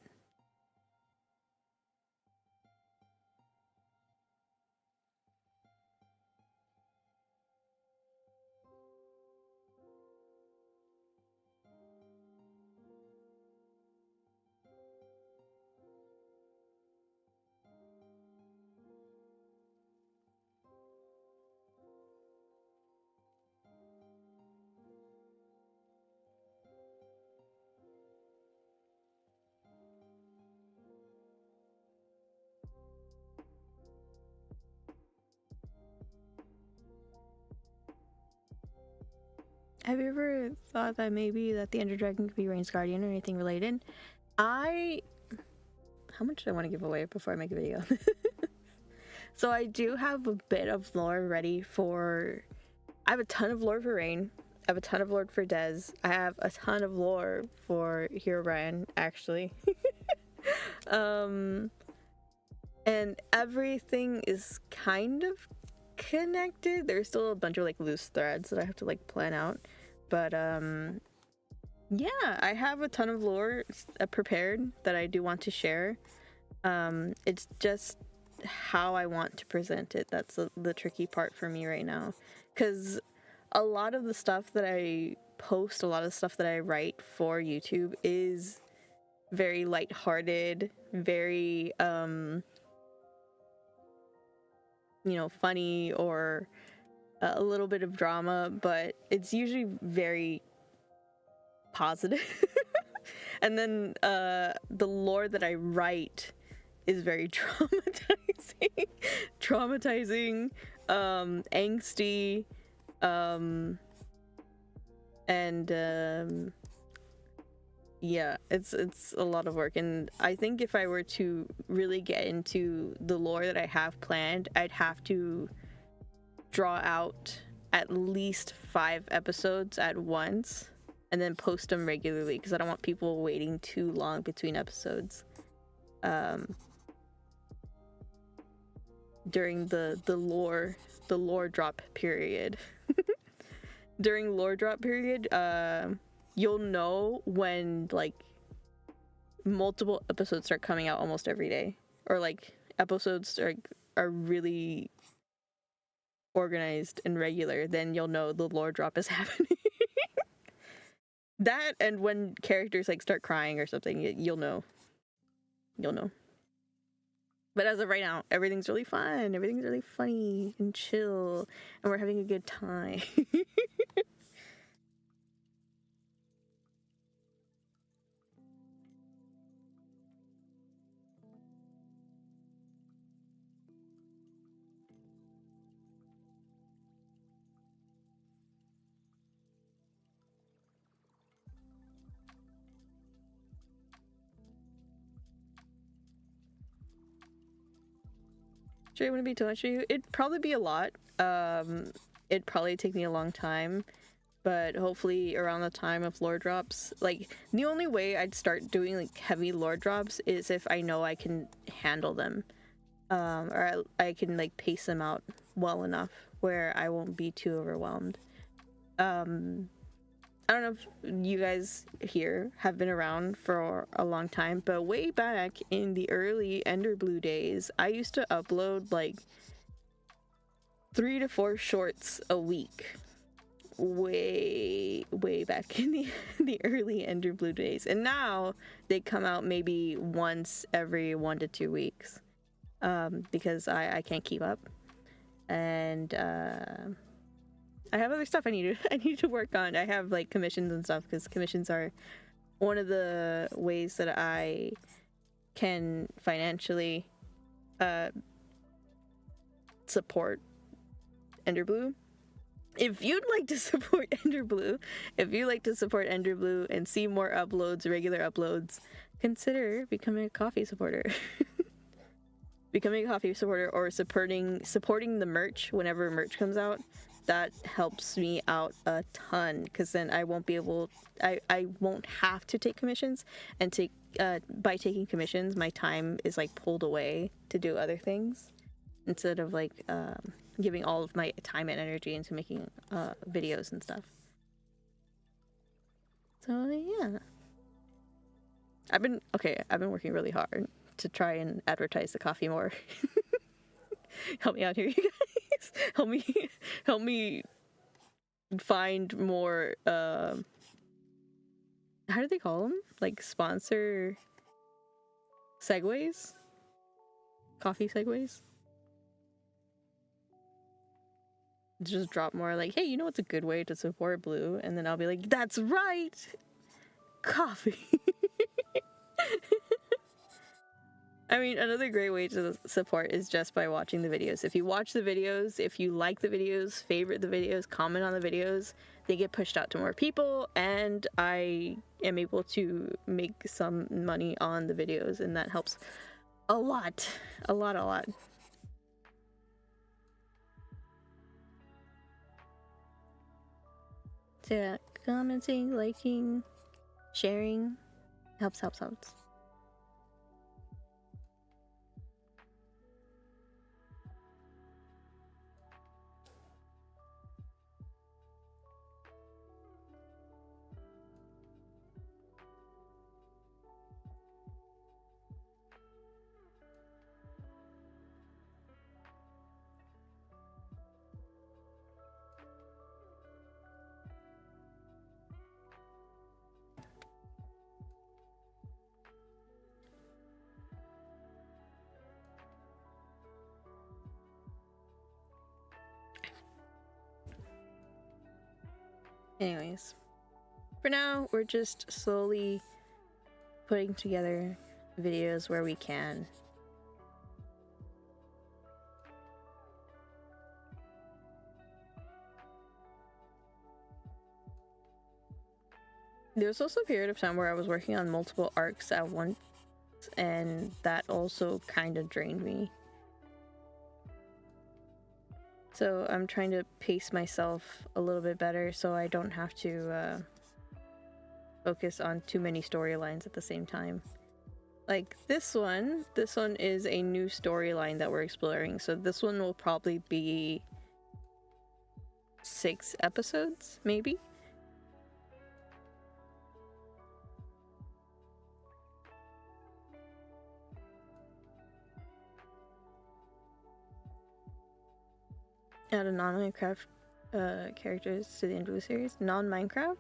Have you ever thought that maybe that the Ender Dragon could be Rain's guardian or anything related? How much do I want to give away before I make a video? So I do have a bit of lore ready for... I have a ton of lore for Rain. I have a ton of lore for Dez. I have a ton of lore for Herobrine, actually. And everything is kind of connected. There's still a bunch of like loose threads that I have to like plan out, but yeah, I have a ton of lore prepared that I do want to share. It's just how I want to present it that's the tricky part for me right now, because a lot of the stuff that I post, a lot of the stuff that I write for YouTube is very lighthearted, very you know, funny or a little bit of drama, but it's usually very positive. And then the lore that I write is very traumatizing, angsty, and yeah, it's a lot of work. And I think if I were to really get into the lore that I have planned, I'd have to draw out at least 5 episodes at once and then post them regularly, because I don't want people waiting too long between episodes during the lore drop period. during lore drop period, you'll know when like multiple episodes start coming out almost every day, or like episodes are really organized and regular. Then you'll know the lore drop is happening. That, and when characters like start crying or something, you'll know. You'll know. But as of right now, everything's really fun. Everything's really funny and chill, and we're having a good time. Sure, it wouldn't be too much for you. It'd probably be a lot. It'd probably take me a long time, but hopefully around the time of lore drops, like the only way I'd start doing like heavy lore drops is if I know I can handle them, or I can like pace them out well enough where I won't be too overwhelmed. I don't know if you guys here have been around for a long time, but way back in the early EnderBlu days, I used to upload like 3 to 4 shorts a week. Way back in the early EnderBlu days. And now they come out maybe once every 1 to 2 weeks. Because I can't keep up. And I have other stuff I need to work on. I have like commissions and stuff, because commissions are one of the ways that I can financially support EnderBlu. If you'd like to support EnderBlu, and see more uploads, regular uploads, consider becoming a coffee supporter. Becoming a coffee supporter, or supporting the merch whenever merch comes out. That helps me out a ton, because then I won't have to take commissions, and by taking commissions, my time is like pulled away to do other things, instead of like giving all of my time and energy into making videos and stuff. So yeah, I've been working really hard to try and advertise the coffee more. Help me out here, you guys. Help me find more how do they call them? Like sponsor segues? Coffee segues? Just drop more like, hey, you know what's a good way to support Blue? And then I'll be like, that's right! Coffee! I mean, another great way to support is just by watching the videos. If you watch the videos, if you like the videos, favorite the videos, comment on the videos, they get pushed out to more people, and I am able to make some money on the videos, and that helps a lot. A lot. So yeah, commenting, liking, sharing, helps. Anyways, for now, we're just slowly putting together videos where we can. There was also a period of time where I was working on multiple arcs at once, and that also kind of drained me. So I'm trying to pace myself a little bit better so I don't have to focus on too many storylines at the same time. Like this one is a new storyline that we're exploring, so this one will probably be 6 episodes, maybe. Add a non-Minecraft characters to the EnderBlu series. Non-Minecraft?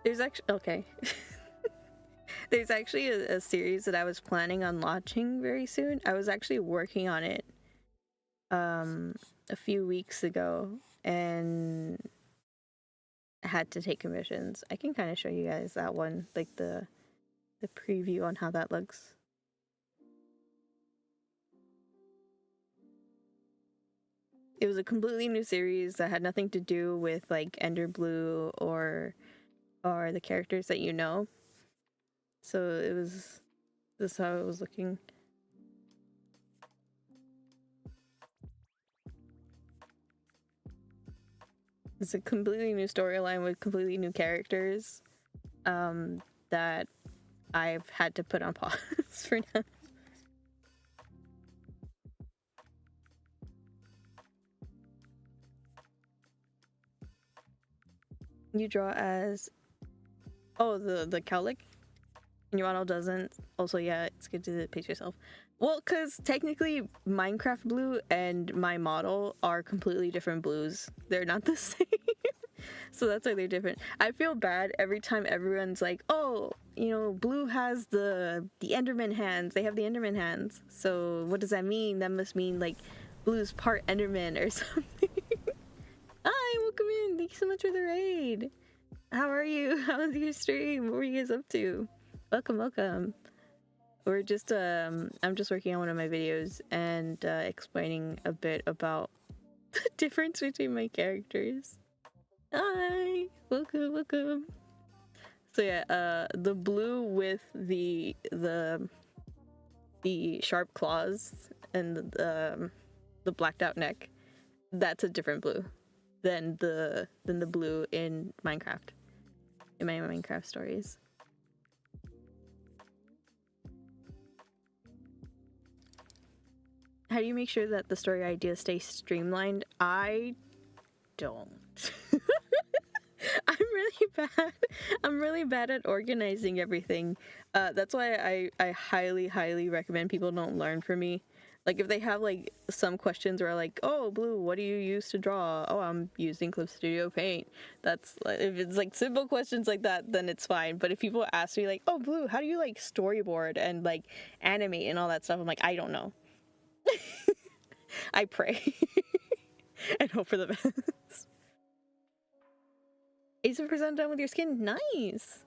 There's actually... Okay. There's actually a series that I was planning on launching very soon. I was actually working on it a few weeks ago and I had to take commissions. I can kind of show you guys that one, like the preview on how that looks. It was a completely new series that had nothing to do with like EnderBlu or the characters that you know. So it was, this is how it was looking. It's a completely new storyline with completely new characters that I've had to put on pause for now. You draw as... Oh, the cowlick? And your model doesn't. Also, yeah, it's good to pace yourself. Well, because technically Minecraft blue and my model are completely different blues. They're not the same. So that's why they're different. I feel bad every time everyone's like, oh, you know, blue has the Enderman hands. They have the Enderman hands. So what does that mean? That must mean like blue's part Enderman or something. Hi, welcome in. Thank you so much for the raid. How are you? How was your stream? What were you guys up to? Welcome, welcome. We're just I'm just working on one of my videos and explaining a bit about the difference between my characters. Hi, welcome, welcome. So yeah, the blue with the sharp claws and the blacked out neck, that's a different blue than the blue in Minecraft. In my Minecraft stories. How do you make sure that the story ideas stay streamlined? I don't. I'm really bad at organizing everything. That's why I highly recommend people don't learn from me. Like if they have like some questions where like, oh Blue, what do you use to draw? Oh, I'm using Clip Studio Paint. That's if it's like simple questions like that, then it's fine. But if people ask me like, oh Blue, how do you like storyboard and like animate and all that stuff? I'm like, I don't know. I pray and hope for the best. 87% done with your skin. Nice.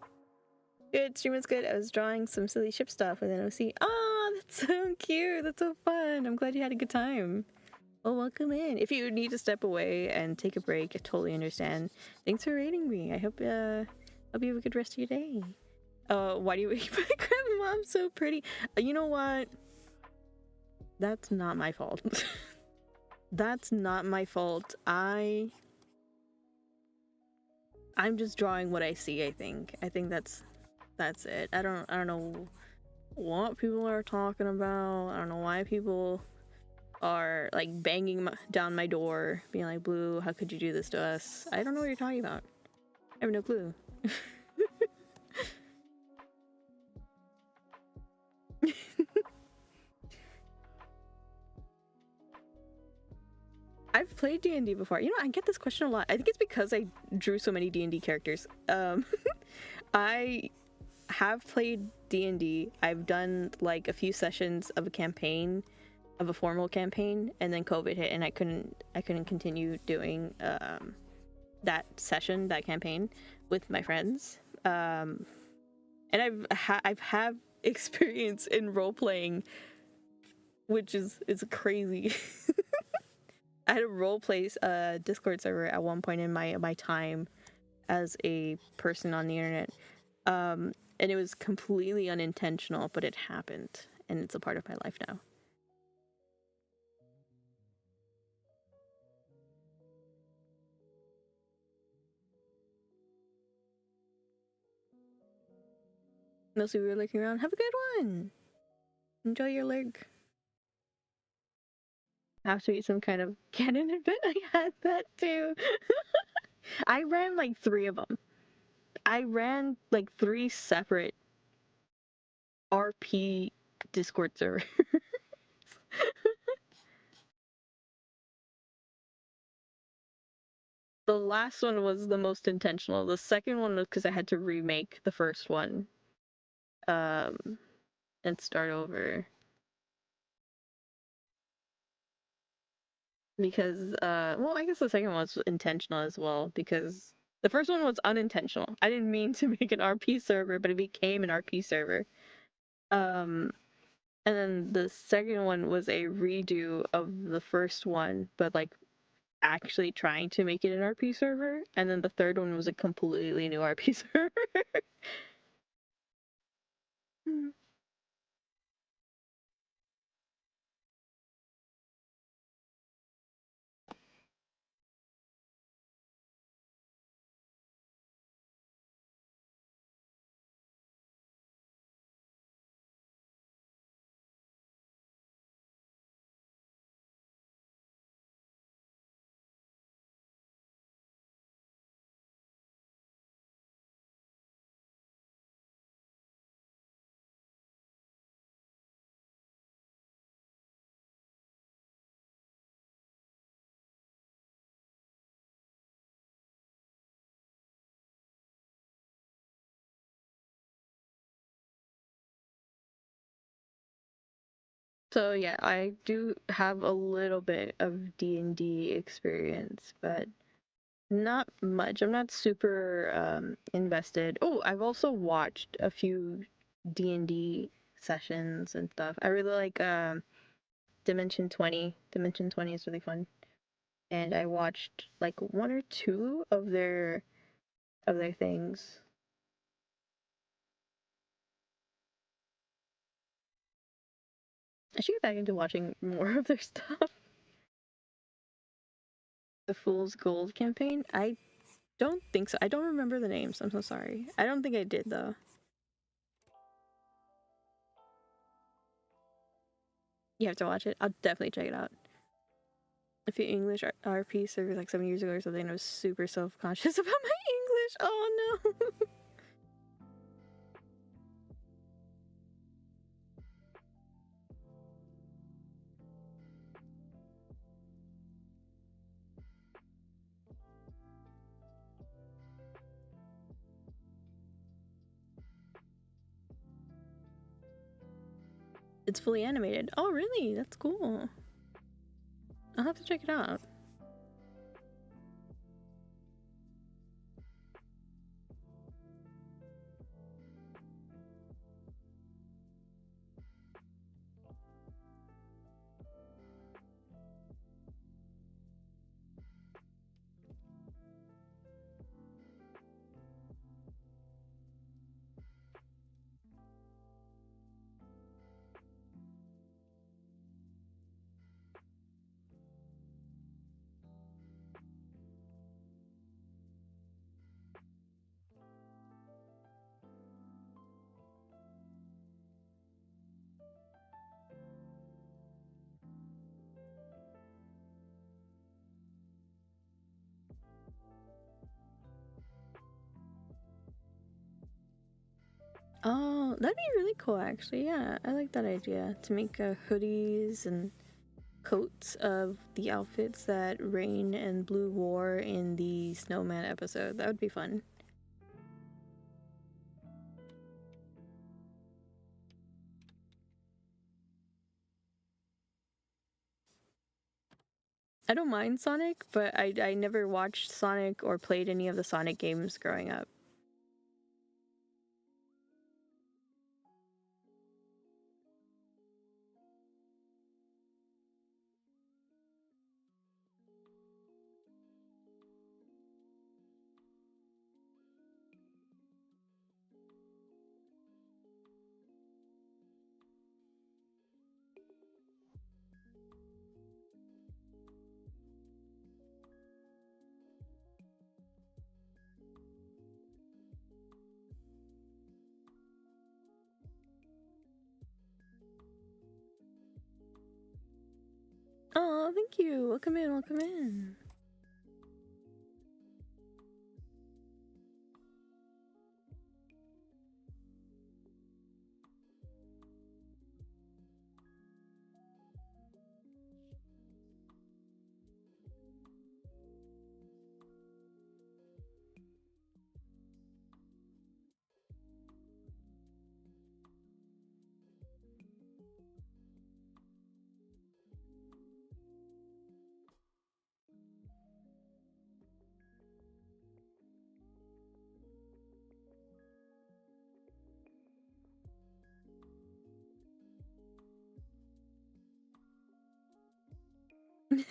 Good. Stream was good. I was drawing some silly ship stuff with an OC. Oh, that's so cute. That's so fun. I'm glad you had a good time. Well, welcome in. If you need to step away and take a break, I totally understand. Thanks for rating me. I hope you have a good rest of your day. Why do you wake my grandma so pretty? You know what? That's not my fault. That's not my fault. I'm just drawing what I see, I think. I think that's it. I don't know what people are talking about. I don't know why people are like banging down my door being like, Blue, how could you do this to us? I don't know what you're talking about. I have no clue. I've played D&D before. You know, I get this question a lot. I think it's because I drew so many D&D characters. I have played D&D. I've done like a few sessions of a campaign, of a formal campaign, and then COVID hit and I couldn't continue doing that campaign with my friends. And I've had experience in role playing, which is crazy. I had a roleplay Discord server at one point in my time as a person on the internet. And it was completely unintentional, but it happened. And it's a part of my life now. Most of you were looking around. Have a good one! Enjoy your lurk. Have to be some kind of canon event. I had that too. I ran like 3 of them. I ran like 3 separate RP Discord servers. The last one was the most intentional. The second one was because I had to remake the first one, um, and start over. Because, well, I guess the second one was intentional as well, because the first one was unintentional. I didn't mean to make an RP server, but it became an RP server. Um, and then the second one was a redo of the first one, but like actually trying to make it an RP server. And then the third one was a completely new RP server. So yeah, I do have a little bit of D&D experience, but not much. I'm not super invested. Oh, I've also watched a few D&D sessions and stuff. I really like Dimension 20. Dimension 20 is really fun. And I watched like 1 or 2 of their things. I should get back into watching more of their stuff. The Fool's Gold campaign? I don't think so. I don't remember the names. I'm so sorry. I don't think I did though. You have to watch it. I'll definitely check it out. A few English RP servers like 7 years ago or something. I was super self-conscious about my English. Oh no. It's fully animated. Oh really? That's cool. I'll have to check it out. Oh, that'd be really cool actually. Yeah, I like that idea. To make hoodies and coats of the outfits that Rain and Blue wore in the Snowman episode. That would be fun. I don't mind Sonic, but I never watched Sonic or played any of the Sonic games growing up. Oh, thank you. Welcome in, welcome in.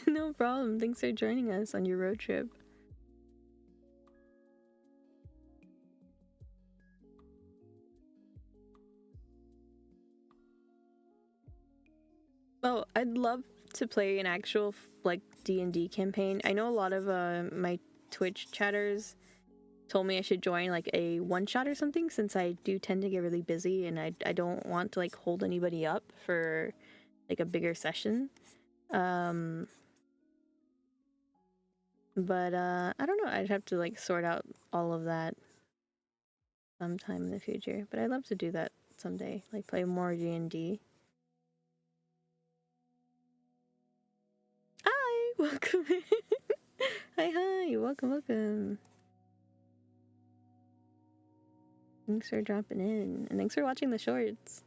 No problem. Thanks for joining us on your road trip. Oh, I'd love to play an actual like D&D campaign. I know a lot of my Twitch chatters told me I should join like a one shot or something, since I do tend to get really busy and I don't want to like hold anybody up for like a bigger session. But I don't know, I'd have to like sort out all of that sometime in the future. But I'd love to do that someday, like play more D&D. Hi, welcome in. Hi, welcome, welcome. Thanks for dropping in, and thanks for watching the shorts.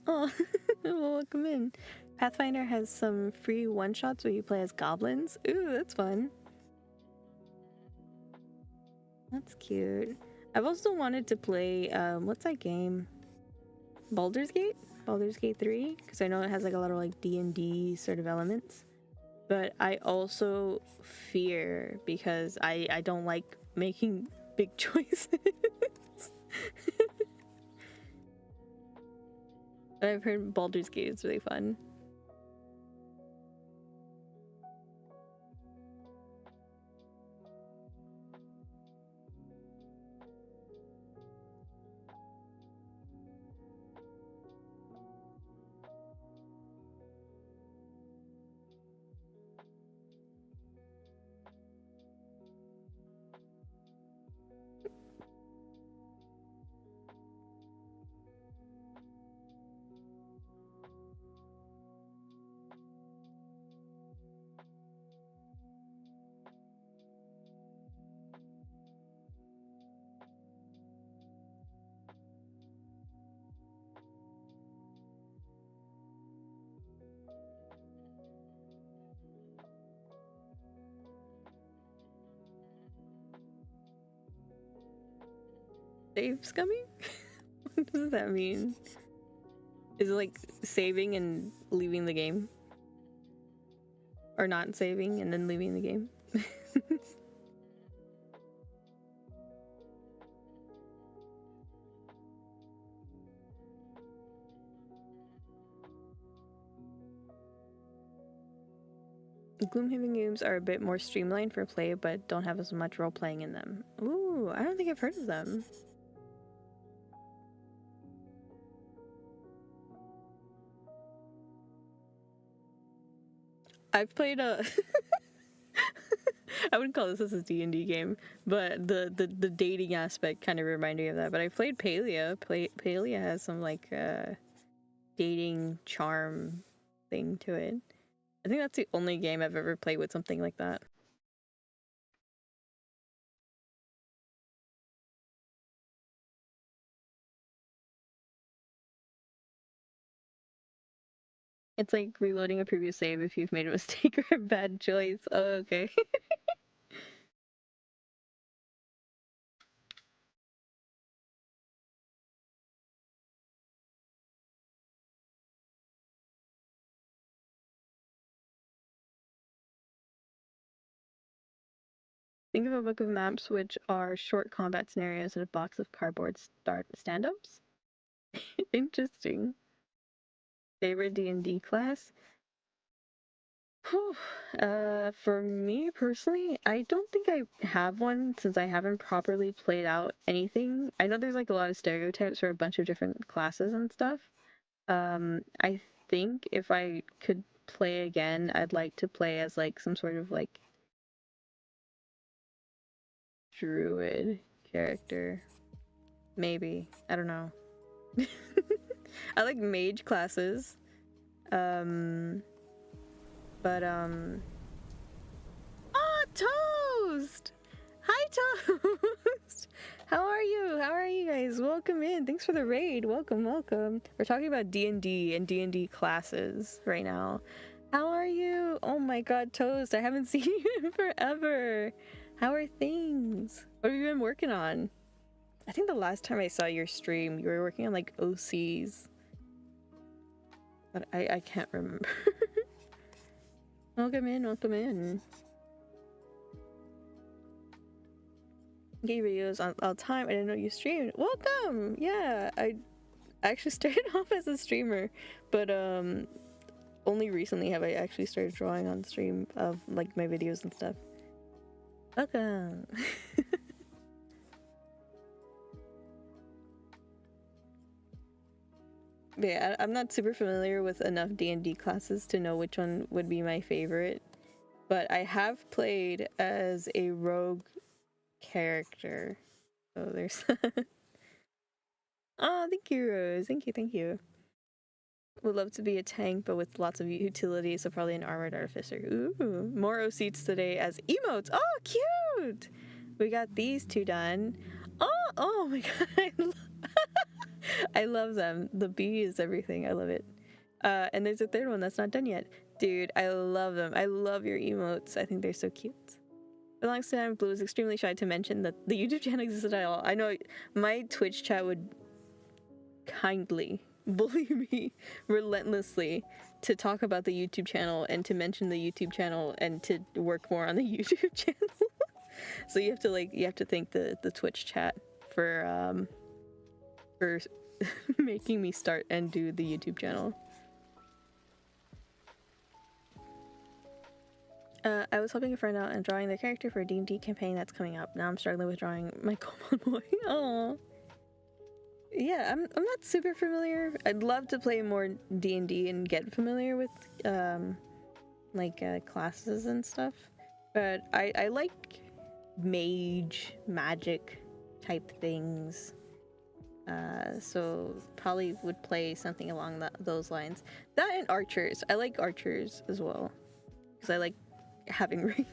Oh, well, welcome in. Pathfinder has some free one-shots where you play as goblins. Ooh, that's fun. That's cute. I've also wanted to play, what's that game? Baldur's Gate? Baldur's Gate 3? Because I know it has like a lot of like D&D sort of elements. But I also fear, because I don't like making big choices. I've heard Baldur's Gate is really fun. Save scummy? What does that mean? Is it like saving and leaving the game? Or not saving and then leaving the game? Gloomhaven games are a bit more streamlined for play, but don't have as much role playing in them. Ooh, I don't think I've heard of them. I've played a I wouldn't call this a D&D game, but the dating aspect kind of reminded me of that. But I played Palia. Palia has some like dating charm thing to it. I think that's the only game I've ever played with something like that. It's like reloading a previous save if you've made a mistake or a bad choice. Oh, okay. Think of a book of maps which are short combat scenarios in a box of cardboard stand-ups. Interesting. Favorite D&D class? For me personally, I don't think I have one since I haven't properly played out anything. I know there's like a lot of stereotypes for a bunch of different classes and stuff. I think if I could play again, I'd like to play as like some sort of like druid character. Maybe. I don't know. I like mage classes. Um, but oh, Toast! Hi, Toast! How are you? How are you guys? Welcome in. Thanks for the raid. Welcome, welcome. We're talking about D&D and D&D classes right now. How are you? Oh my god, Toast, I haven't seen you in forever. How are things? What have you been working on? I think the last time I saw your stream, you were working on like OCs. But I can't remember. Welcome in, welcome in. Get your videos on all the time. I didn't know you streamed. Welcome! Yeah, I actually started off as a streamer, but only recently have I actually started drawing on stream of like my videos and stuff. Welcome! But yeah, I'm not super familiar with enough D&D classes to know which one would be my favorite, but I have played as a rogue character. So there's oh, thank you, Rose. Thank you, thank you. Would love to be a tank, but with lots of utility, so probably an armored artificer. Ooh, more OCs today as emotes. Oh, cute! We got these two done. Oh my god, I love them. The bee is everything. I love it. And there's a third one that's not done yet. Dude, I love them. I love your emotes. I think they're so cute. For the longest time, Blue is extremely shy to mention that the YouTube channel existed at all. I know my Twitch chat would kindly bully me relentlessly to talk about the YouTube channel and to mention the YouTube channel and to work more on the YouTube channel. So you have to thank the Twitch chat for making me start and do the YouTube channel. I was helping a friend out and drawing their character for a D&D campaign that's coming up. Now I'm struggling with drawing my Kobold boy. Aww. Yeah, I'm not super familiar. I'd love to play more D&D and get familiar with classes and stuff. But I like magic type things. So probably would play something along those lines. That and archers. I like archers as well. Because I like having range.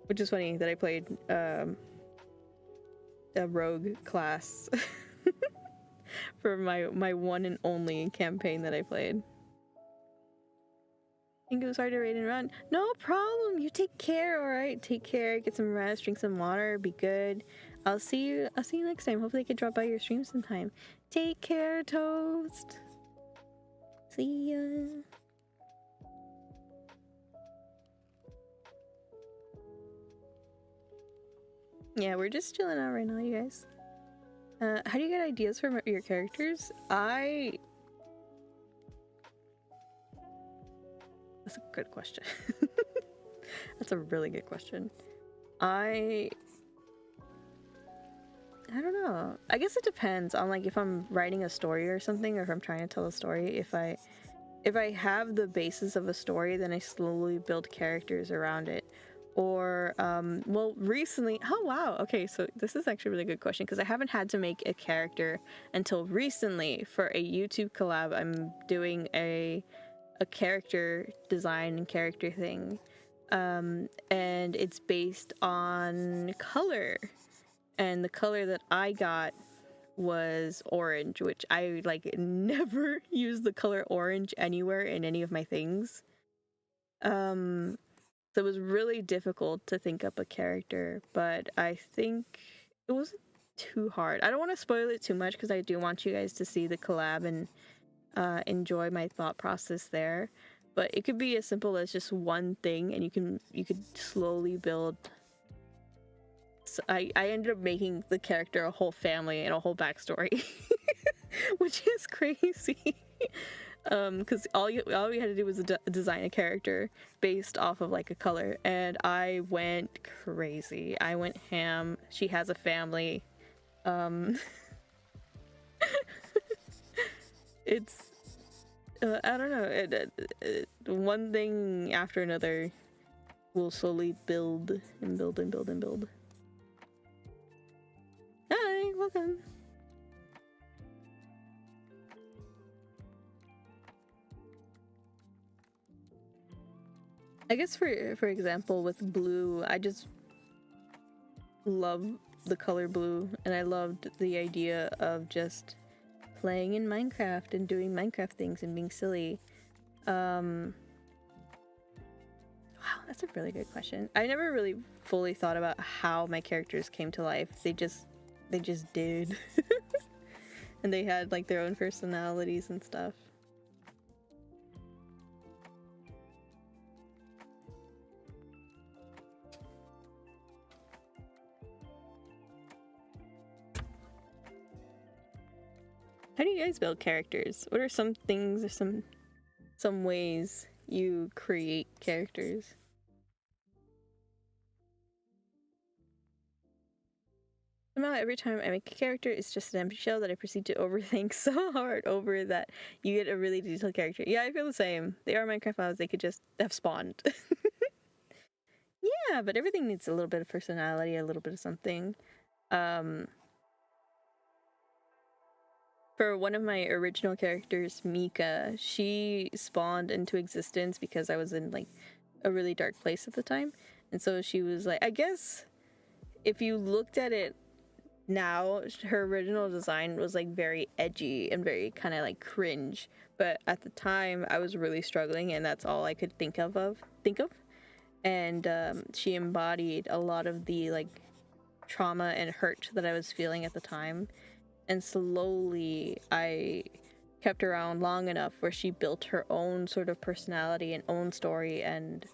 Which is funny that I played a rogue class for my one and only campaign that I played. I think it was hard to raid and run. No problem. You take care, alright? Take care, get some rest, drink some water, be good. I'll see you next time. Hopefully I can drop by your stream sometime. Take care, Toast. See ya. Yeah, we're just chilling out right now, you guys. How do you get ideas for your characters? That's a good question. That's a really good question. I don't know. I guess it depends on like if I'm writing a story or something, or if I'm trying to tell a story. If I have the basis of a story, then I slowly build characters around it. Or well, recently, oh wow, okay, so this is actually a really good question because I haven't had to make a character until recently. For a YouTube collab, I'm doing a character design and character thing, and it's based on color, and the color that I got was orange, which I like never use the color orange anywhere in any of my things. So it was really difficult to think up a character, but I think it wasn't too hard. I don't want to spoil it too much because I do want you guys to see the collab and enjoy my thought process there. But it could be as simple as just one thing, and you could slowly build. So I ended up making the character a whole family and a whole backstory, which is crazy. Because all we had to do was design a character based off of like a color, and I went crazy. I went ham. She has a family. It's I don't know. One thing after another will slowly build and build and build and build. Hi, welcome. I guess for example with blue, I just love the color blue, and I loved the idea of just playing in Minecraft and doing Minecraft things and being silly. Wow, that's a really good question. I never really fully thought about how my characters came to life. They just did. And they had like their own personalities and stuff. How do you guys build characters? What are some things or some ways you create characters? Somehow every time I make a character, it's just an empty shell that I proceed to overthink so hard over that you get a really detailed character. Yeah, I feel the same. They are Minecraft mods, they could just have spawned. Yeah, but everything needs a little bit of personality, a little bit of something. For one of my original characters, Mika, she spawned into existence because I was in like a really dark place at the time. And so she was like, I guess if you looked at it now, her original design was like very edgy and very kind of like cringe. But at the time I was really struggling, and that's all I could think of. And she embodied a lot of the like trauma and hurt that I was feeling at the time. And slowly I kept her around long enough where she built her own sort of personality and own story and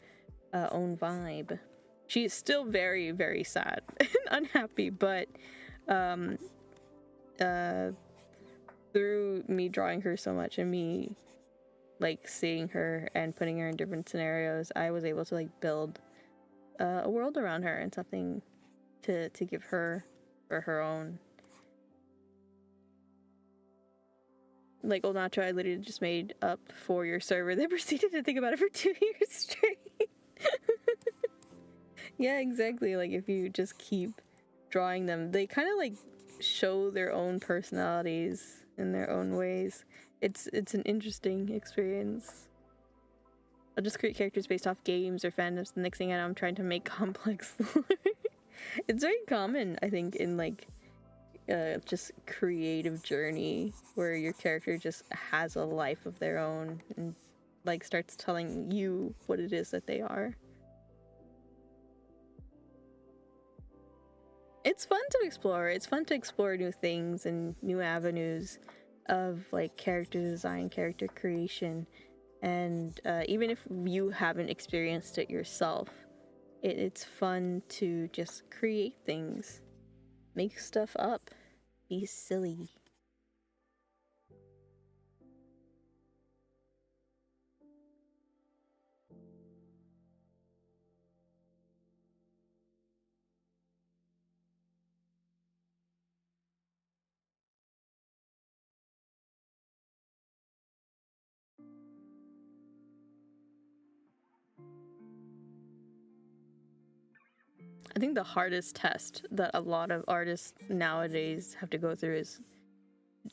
own vibe. She is still very, very sad and unhappy, but through me drawing her so much and me like seeing her and putting her in different scenarios, I was able to like build a world around her and something to give her for her own. Like Old Nacho, I literally just made up for your server, then proceeded to think about it for 2 years straight. Yeah, exactly. Like if you just keep drawing them, they kind of like show their own personalities in their own ways. It's an interesting experience. I'll just create characters based off games or fandoms. The next thing I know, I'm trying to make complex lore. It's very common, I think, in like just creative journey where your character just has a life of their own and like starts telling you what it is that they are. It's fun to explore. It's fun to explore new things and new avenues of like character design, character creation, and even if you haven't experienced it yourself, it's fun to just create things, make stuff up, be silly. I think the hardest test that a lot of artists nowadays have to go through is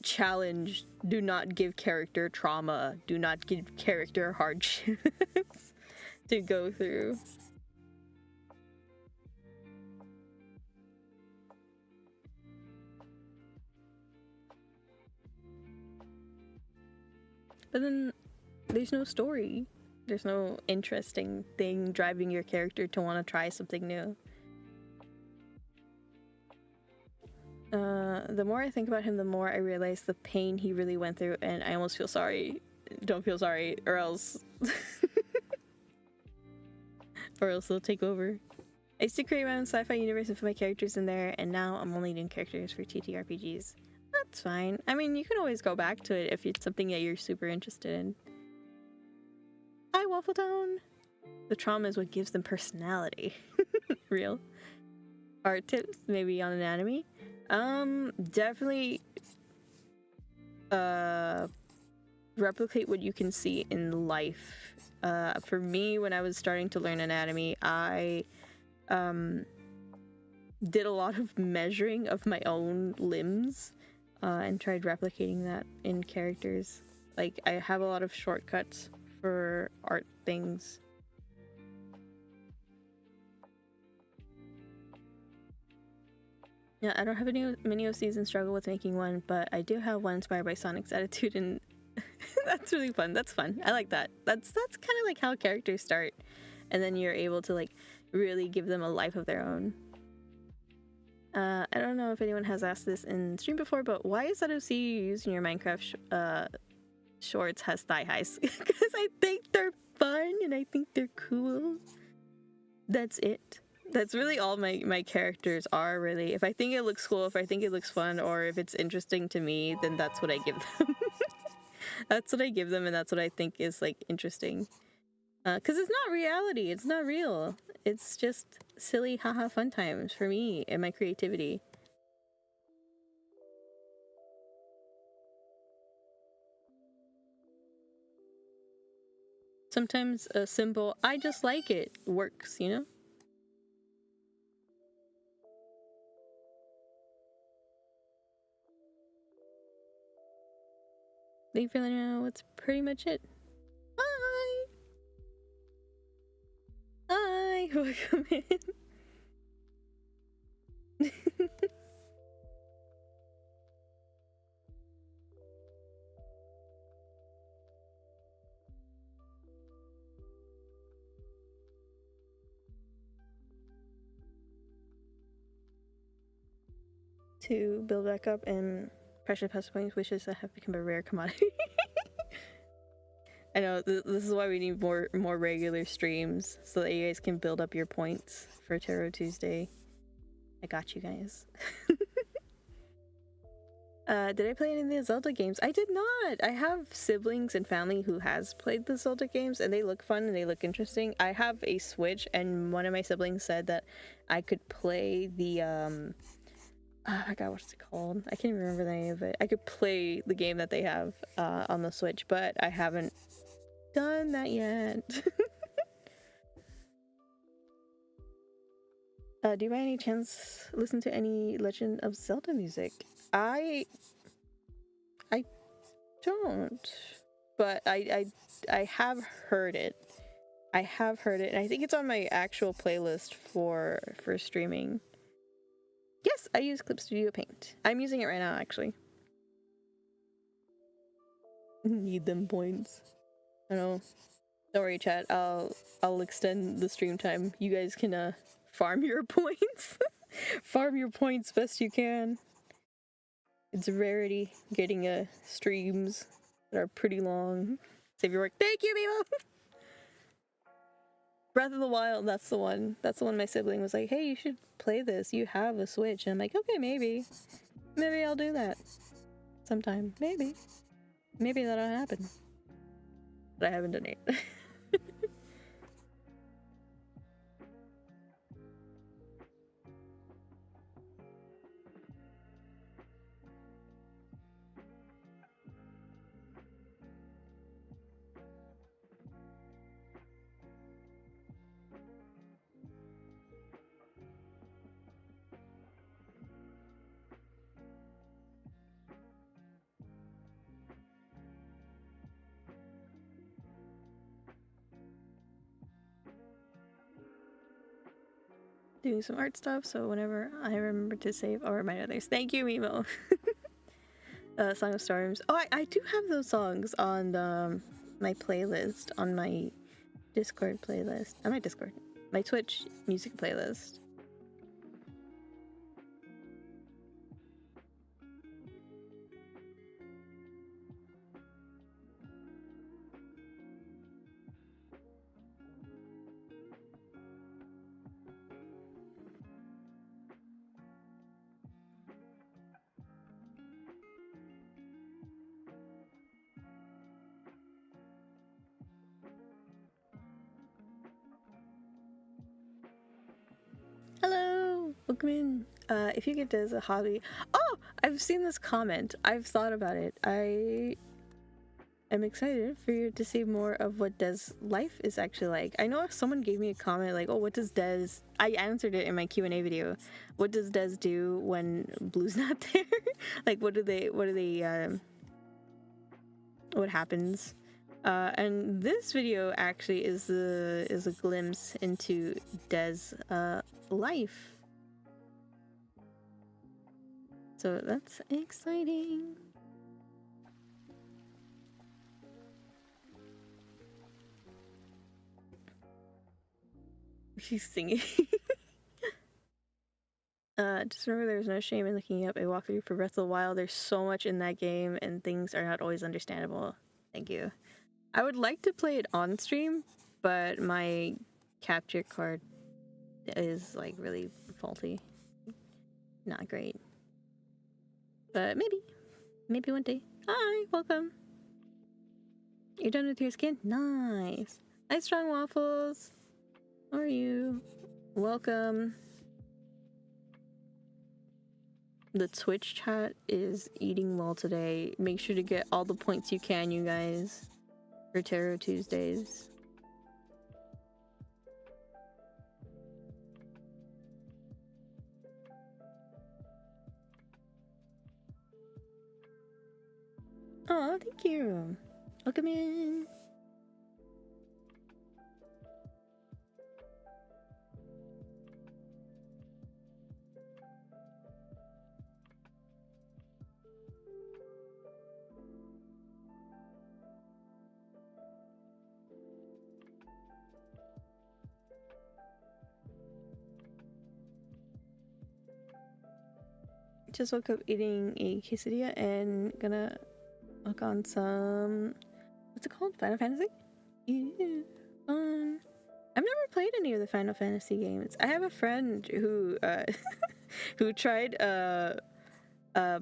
challenge. Do not give character trauma. Do not give character hardships to go through. But then there's no story. There's no interesting thing driving your character to want to try something new. The more I think about him, the more I realize the pain he really went through, and I almost feel sorry. Don't feel sorry, or else... or else they'll take over. I used to create my own sci-fi universe and put my characters in there, and now I'm only doing characters for TTRPGs. What? It's fine. I mean, you can always go back to it if it's something that you're super interested in. Hi, Waffle Town. The trauma is what gives them personality. Real. Art tips, maybe on anatomy. Definitely replicate what you can see in life. For me, when I was starting to learn anatomy, I did a lot of measuring of my own limbs and tried replicating that in characters. Like, I have a lot of shortcuts for art things. Yeah, I don't have any mini OCs and struggle with making one, but I do have one inspired by Sonic's attitude, and that's really fun. That's fun. I like that. That's kind of like how characters start, and then you're able to like really give them a life of their own. I don't know if anyone has asked this in stream before, but why is that OC you use in your Minecraft shorts has thigh highs? Because I think they're fun and I think they're cool. That's it. That's really all my characters are, really. If I think it looks cool, if I think it looks fun, or if it's interesting to me, then that's what I give them. That's what I give them, and that's what I think is, like, interesting. Because it's not reality. It's not real. It's just silly, haha, fun times for me and my creativity. Sometimes a simple, I just like it, works, you know? Thank you for letting me know. That's pretty much it. Hi! Hi! Welcome in. To build back up and pressure pass points wishes that have become a rare commodity. I know, this is why we need more regular streams, so that you guys can build up your points for Tarot Tuesday. I got you guys. Did I play any of the Zelda games? I did not! I have siblings and family who has played the Zelda games, and they look fun and they look interesting. I have a Switch, and one of my siblings said that I could play the, oh my god, what's it called? I can't even remember the name of it. I could play the game that they have on the Switch, but I haven't done that yet. Do you by any chance listen to any Legend of Zelda music? I don't, but I have heard it. I have heard it, and I think it's on my actual playlist for streaming. Yes, I use Clip Studio Paint. I'm using it right now, actually. Need them points. I know. Don't worry, chat. I'll extend the stream time. You guys can farm your points. Farm your points best you can. It's a rarity getting streams that are pretty long. Save your work. Thank you, Mimo! Breath of the Wild, that's the one. That's the one my sibling was like, hey, you should play this. You have a Switch. And I'm like, okay, maybe. Maybe I'll do that. Sometime. Maybe. Maybe that'll happen. But I haven't done it. Doing some art stuff, so whenever I remember to save, I'll remind others. Thank you, Mimo. Song of Storms. Oh, I do have those songs on my playlist, on my Discord playlist. On my Discord. My Twitch music playlist. welcome in. If you get this as a hobby... Oh! I've seen this comment. I've thought about it. I am excited for you to see more of what Des' life is actually like. I know if someone gave me a comment like, oh, what does Des... I answered it in my Q&A video. What does Des do when Blue's not there? Like, what happens? And this video actually is a glimpse into Des' life. So that's exciting. She's singing. Just remember there's no shame in looking up a walkthrough for Breath of the Wild. There's so much in that game and things are not always understandable. Thank you. I would like to play it on stream, but my capture card is like really faulty. Not great. But maybe one day. Hi, welcome. You're done with your skin? Nice. Hi, Strong Waffles. How are you? Welcome. The Twitch chat is eating well today. Make sure to get all the points you can, you guys, for Tarot Tuesdays. Oh, thank you. Welcome in. Just woke up eating a quesadilla and gonna look on some, what's it called? Final Fantasy? Yeah, fun. I've never played any of the Final Fantasy games. I have a friend who who tried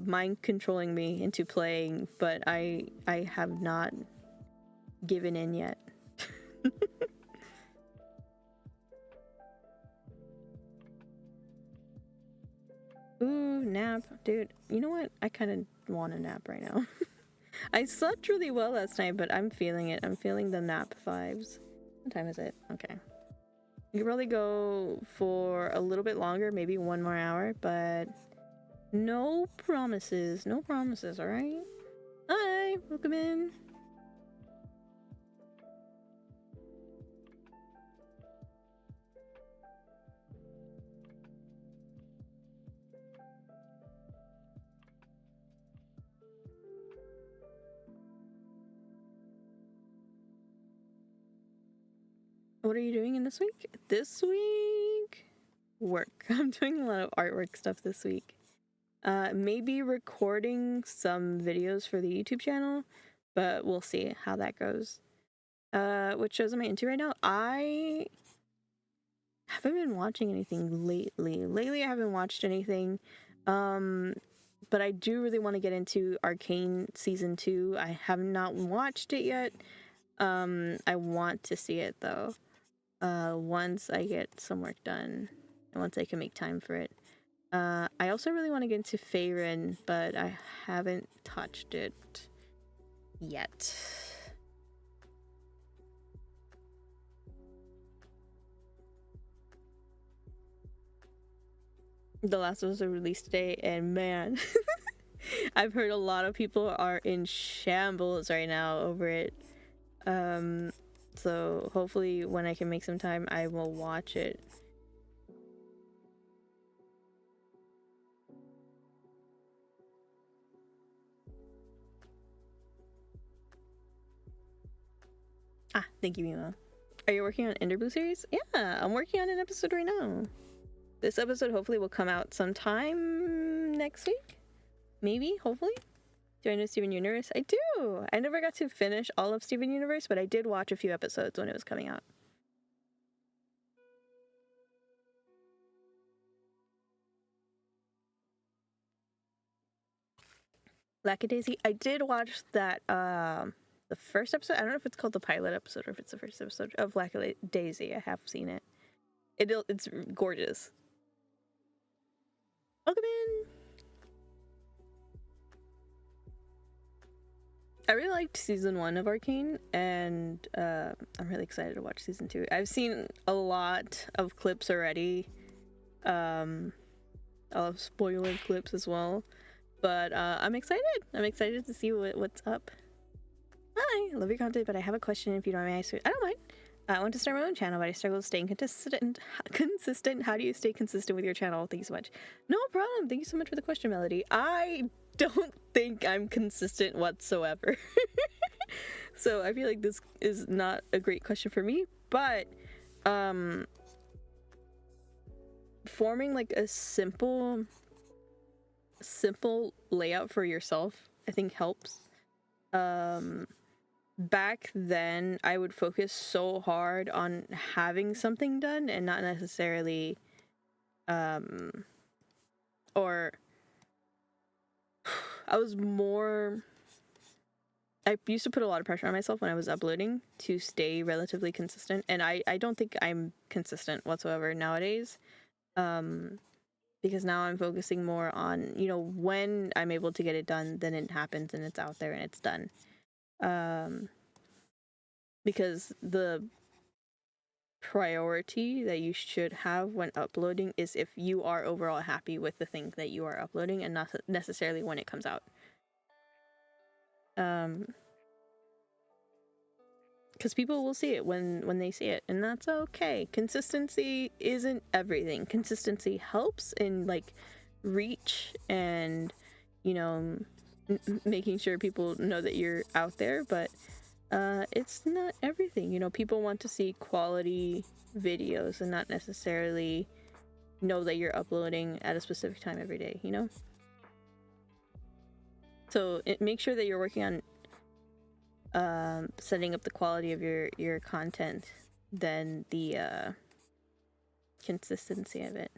mind controlling me into playing, but I have not given in yet. Ooh, nap. Dude, you know what? I kind of want a nap right now. I slept really well last night, but I'm feeling it. I'm feeling the nap vibes. What time is it? Okay. You could probably go for a little bit longer, maybe 1 more hour, but no promises. No promises, alright? Hi, welcome in. What are you doing in this week? This week? Work. I'm doing a lot of artwork stuff this week. Maybe recording some videos for the YouTube channel, but we'll see how that goes. What shows am I into right now? I haven't been watching anything lately. Lately I haven't watched anything. But I do really want to get into Arcane Season 2. I have not watched it yet. I want to see it though. Once I get some work done and once I can make time for it. I also really want to get into Faerun, but I haven't touched it yet. The Last of Us was released today, and man, I've heard a lot of people are in shambles right now over it. So hopefully when I can make some time, I will watch it. Ah, thank you, Mima. Are you working on EnderBlu series? Yeah, I'm working on an episode right now. This episode hopefully will come out sometime next week. Maybe, hopefully. Do I know Steven Universe? I do! I never got to finish all of Steven Universe, but I did watch a few episodes when it was coming out. Lackadaisy. I did watch that, the first episode. I don't know if it's called the pilot episode or if it's the first episode of Lackadaisy. I have seen it. It's gorgeous. Welcome in. I really liked season 1 of Arcane, and I'm really excited to watch season 2. I've seen a lot of clips already. I love spoiler clips as well, but I'm excited. I'm excited to see what's up. Hi, I love your content, but I have a question if you don't mind. I don't mind. I want to start my own channel, but I struggle with staying consistent. How do you stay consistent with your channel? Thank you so much. No problem. Thank you so much for the question, Melody. I don't think I'm consistent whatsoever. So I feel like this is not a great question for me, but forming like a simple layout for yourself, I think helps. Back then I would focus so hard on having something done and not necessarily or I used to put a lot of pressure on myself when I was uploading to stay relatively consistent, and I don't think I'm consistent whatsoever nowadays, because now I'm focusing more on, you know, when I'm able to get it done, then it happens and it's out there and it's done. Because the priority that you should have when uploading is if you are overall happy with the thing that you are uploading, and not necessarily when it comes out. Because people will see it when they see it, and that's okay. Consistency isn't everything. Consistency helps in like reach and, you know, making sure people know that you're out there, but it's not everything. You know, people want to see quality videos and not necessarily know that you're uploading at a specific time every day, you know? So make sure that you're working on setting up the quality of your content than the consistency of it.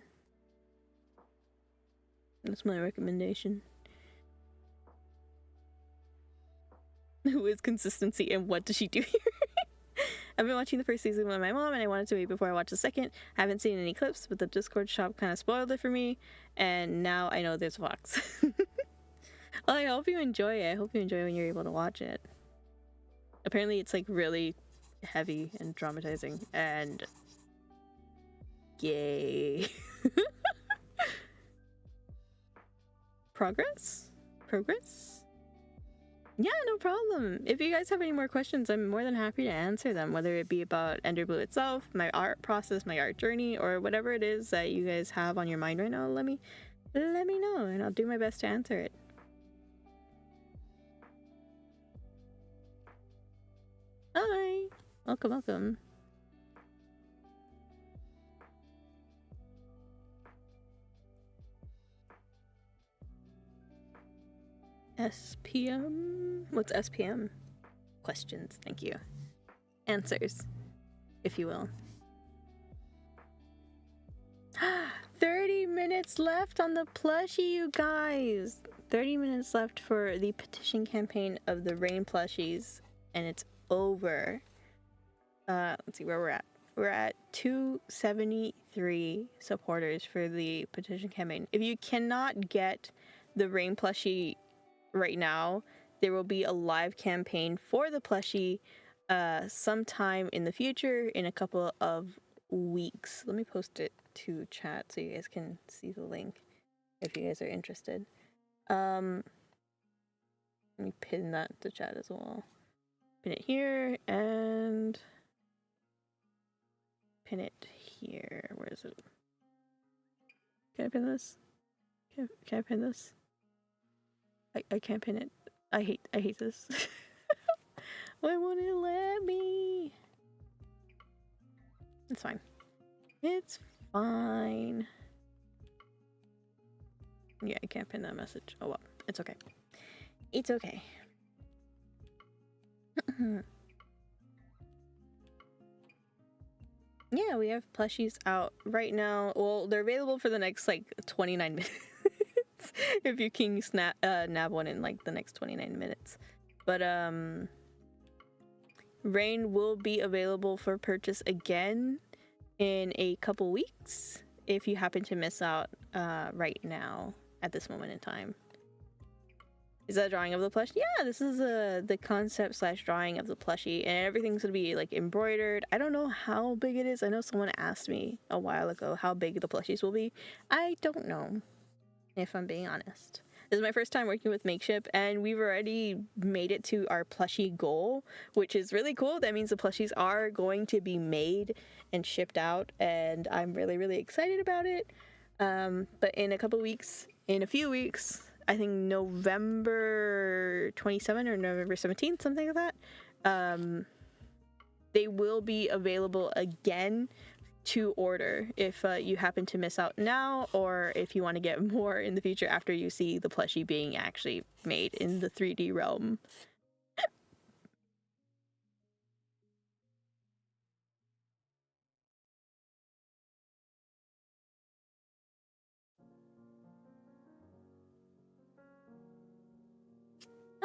That's my recommendation. Who is consistency and what does she do here? I've been watching the first season with my mom, and I wanted to wait before I watch the second. I haven't seen any clips, but the Discord shop kind of spoiled it for me, and now I know there's Vox. Well, I hope you enjoy it. I hope you enjoy when you're able to watch it. Apparently it's like really heavy and traumatizing and yay. Progress? Yeah, no problem. If you guys have any more questions, I'm more than happy to answer them, whether it be about EnderBlu itself, my art process, my art journey, or whatever it is that you guys have on your mind right now. Let me know, and I'll do my best to answer it. Hi! Welcome. SPM? What's SPM? Questions, thank you. Answers, if you will. 30 minutes left on the plushie, you guys! 30 minutes left for the petition campaign of the Rain plushies, and it's over. Let's see where we're at. We're at 273 supporters for the petition campaign. If you cannot get the Rain plushie right now, there will be a live campaign for the plushie sometime in the future, in a couple of weeks. Let me post it to chat so you guys can see the link if you guys are interested. Let me pin that to chat as well. Pin it here and pin it here. Where is it? Can I pin this? Can I pin this? I can't pin it. I hate this. Why won't it let me? It's fine. It's fine. Yeah, I can't pin that message. Oh well. It's okay. It's okay. Yeah, we have plushies out right now. Well, they're available for the next like 29 minutes. If you can nab one in like the next 29 minutes. But Rain will be available for purchase again in a couple weeks. if you happen to miss out right now at this moment in time. Is that a drawing of the plush? Yeah, this is the concept / drawing of the plushie, and everything's gonna be like embroidered. I don't know how big it is. I know someone asked me a while ago how big the plushies will be. I don't know, if I'm being honest. This is my first time working with Makeship, and we've already made it to our plushie goal, which is really cool. That means the plushies are going to be made and shipped out, and I'm really, really excited about it. But in a few weeks, I think November 27th or November 17th, something like that, they will be available again to order if you happen to miss out now, or if you want to get more in the future after you see the plushie being actually made in the 3D realm.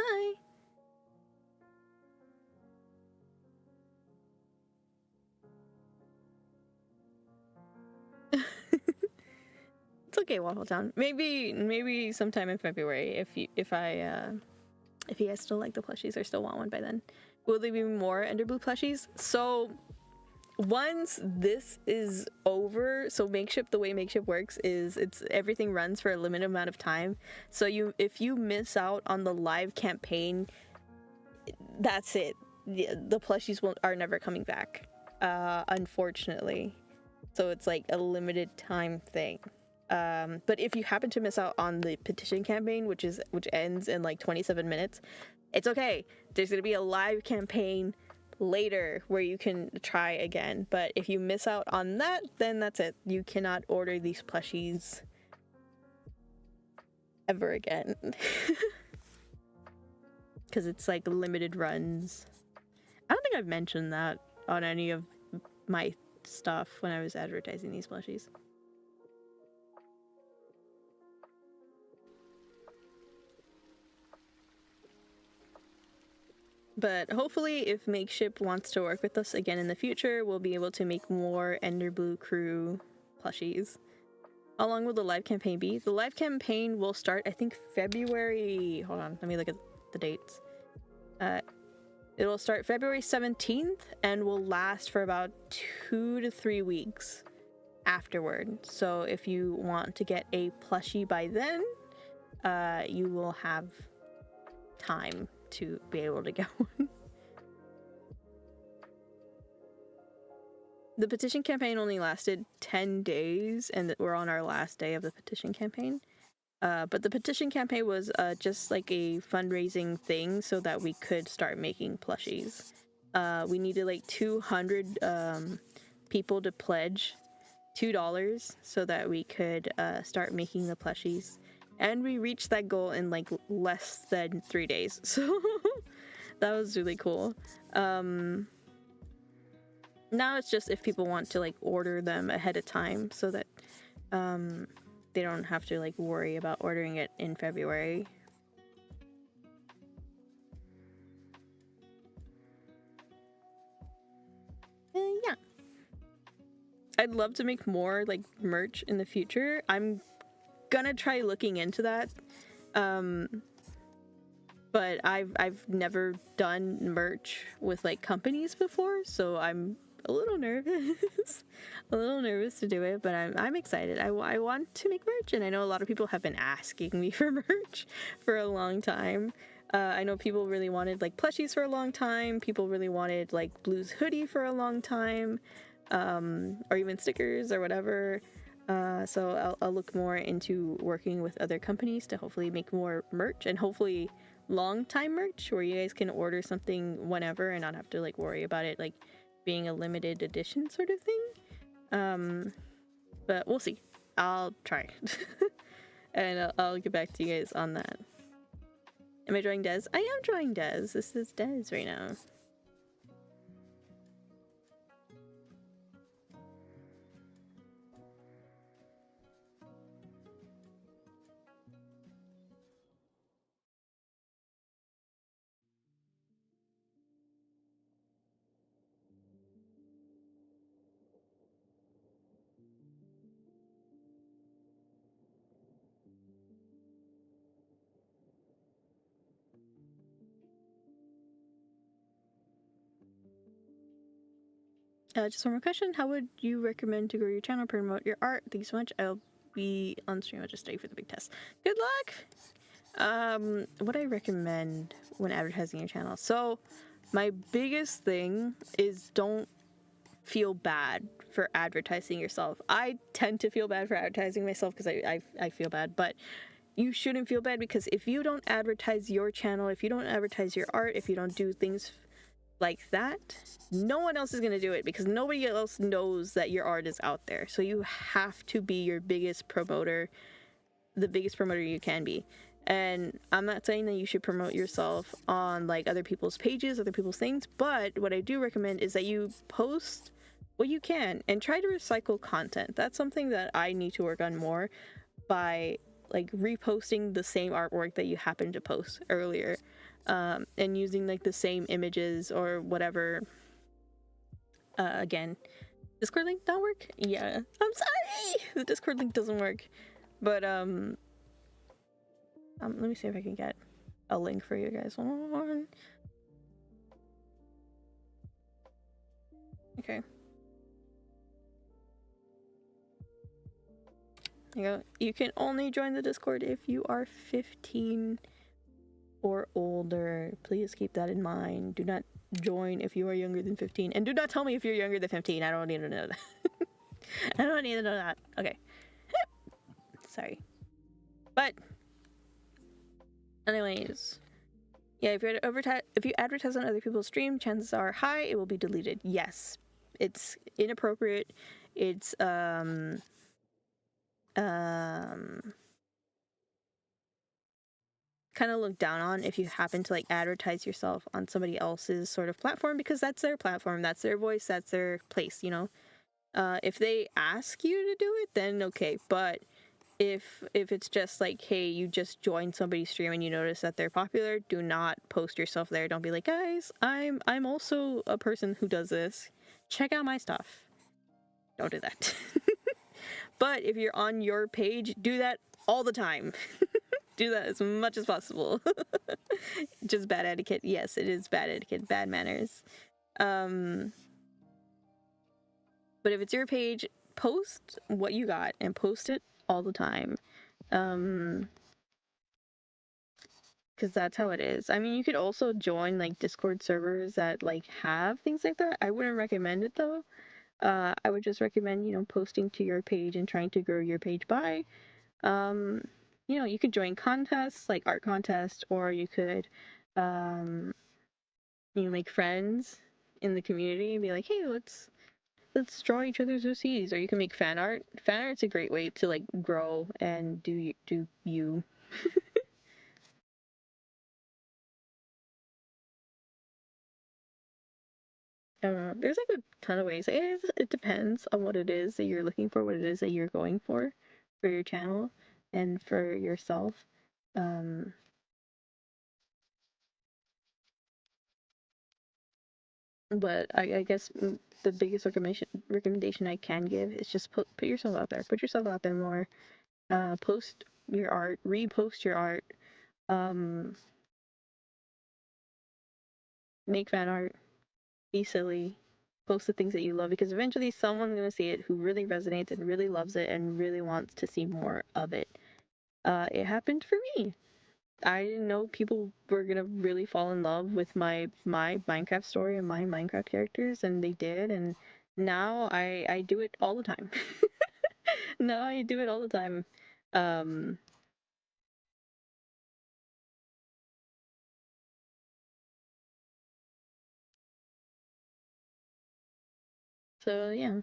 Hi. It's okay, Waffle Town. Maybe sometime in February if you guys still like the plushies or still want one by then. Will there be more EnderBlu plushies? So once this is over, so Makeship, the way Makeship works is everything runs for a limited amount of time. So if you miss out on the live campaign, that's it. The plushies are never coming back, unfortunately. So it's like a limited time thing. But if you happen to miss out on the petition campaign, which ends in like 27 minutes, it's okay. There's gonna be a live campaign later where you can try again. But if you miss out on that, then that's it. You cannot order these plushies ever again. Because it's like limited runs. I don't think I've mentioned that on any of my stuff when I was advertising these plushies. But hopefully, if Makeship wants to work with us again in the future, we'll be able to make more EnderBlu crew plushies, along with the live campaign B. The live campaign will start, I think, February... Hold on, let me look at the dates. It will start February 17th and will last for about 2 to 3 weeks afterward. So if you want to get a plushie by then, you will have time to be able to get one. The petition campaign only lasted 10 days, and we're on our last day of the petition campaign. But the petition campaign was just like a fundraising thing so that we could start making plushies. We needed like 200 people to pledge $2 so that we could start making the plushies. And we reached that goal in like less than 3 days. So that was really cool. Now it's just if people want to like order them ahead of time so that they don't have to like worry about ordering it in February. Yeah. I'd love to make more like merch in the future. I'm gonna try looking into that. But I've never done merch with like companies before, so I'm a little nervous. A little nervous to do it, but I'm excited. I want to make merch, and I know a lot of people have been asking me for merch for a long time. I know people really wanted like plushies for a long time. People really wanted like Blue's hoodie for a long time, or even stickers or whatever. So I'll look more into working with other companies to hopefully make more merch, and hopefully long time merch where you guys can order something whenever and not have to like worry about it like being a limited edition sort of thing. But we'll see. I'll try. And I'll get back to you guys on that. Am I drawing Des? I am drawing Des. This is Des right now. Just one more question. How would you recommend to grow your channel, promote your art? Thank you so much. I'll be on stream. I'll just study for the big test. Good luck! What I recommend when advertising your channel. So, my biggest thing is don't feel bad for advertising yourself. I tend to feel bad for advertising myself because I feel bad, but you shouldn't feel bad, because if you don't advertise your channel, if you don't advertise your art, if you don't do things like that, no one else is going to do it, because nobody else knows that your art is out there. So you have to be your biggest promoter, the biggest promoter you can be. And I'm not saying that you should promote yourself on like other people's pages, other people's things, but what I do recommend is that you post what you can and try to recycle content. That's something that I need to work on more, by like reposting the same artwork that you happened to post earlier, and using like the same images or whatever. Again, Discord link don't work? Yeah, I'm sorry, the Discord link doesn't work. But let me see if I can get a link for you guys. Okay. There you go. You can only join the Discord if you are 15 or older. Please keep that in mind. Do not join if you are younger than 15. And do not tell me if you're younger than 15. I don't need to know that. I don't need to know that. Okay. Sorry. But anyways, yeah, if you advertise on other people's stream, chances are high it will be deleted. Yes. It's inappropriate. It's kind of looked down on if you happen to like advertise yourself on somebody else's sort of platform, because that's their platform, that's their voice, that's their place, you know. If they ask you to do it, then okay. But if it's just like, hey, you just joined somebody's stream and you notice that they're popular, do not post yourself there. Don't be like, guys, I'm also a person who does this, check out my stuff. Don't do that. But if you're on your page, do that all the time. Do that as much as possible. Just bad etiquette. Yes, it is bad etiquette, bad manners. But if it's your page, post what you got and post it all the time. Because that's how it is. I mean, you could also join like Discord servers that like have things like that. I wouldn't recommend it though. I would just recommend, you know, posting to your page and trying to grow your page by. You know, you could join contests like art contests, or you could, you know, make friends in the community and be like, hey, let's draw each other's OCs. Or you can make fan art. Fan art's a great way to like grow and do you. There's like a ton of ways. It depends on what it is that you're looking for, what it is that you're going for your channel and for yourself. But I guess the biggest recommendation I can give is just put yourself out there. Put yourself out there more. Post your art, repost your art, make fan art, be silly, post the things that you love, because eventually someone's gonna see it who really resonates and really loves it and really wants to see more of it. It happened for me. I didn't know people were gonna really fall in love with my Minecraft story and my Minecraft characters, and they did, and now I do it all the time. Now I do it all the time. Um, so yeah.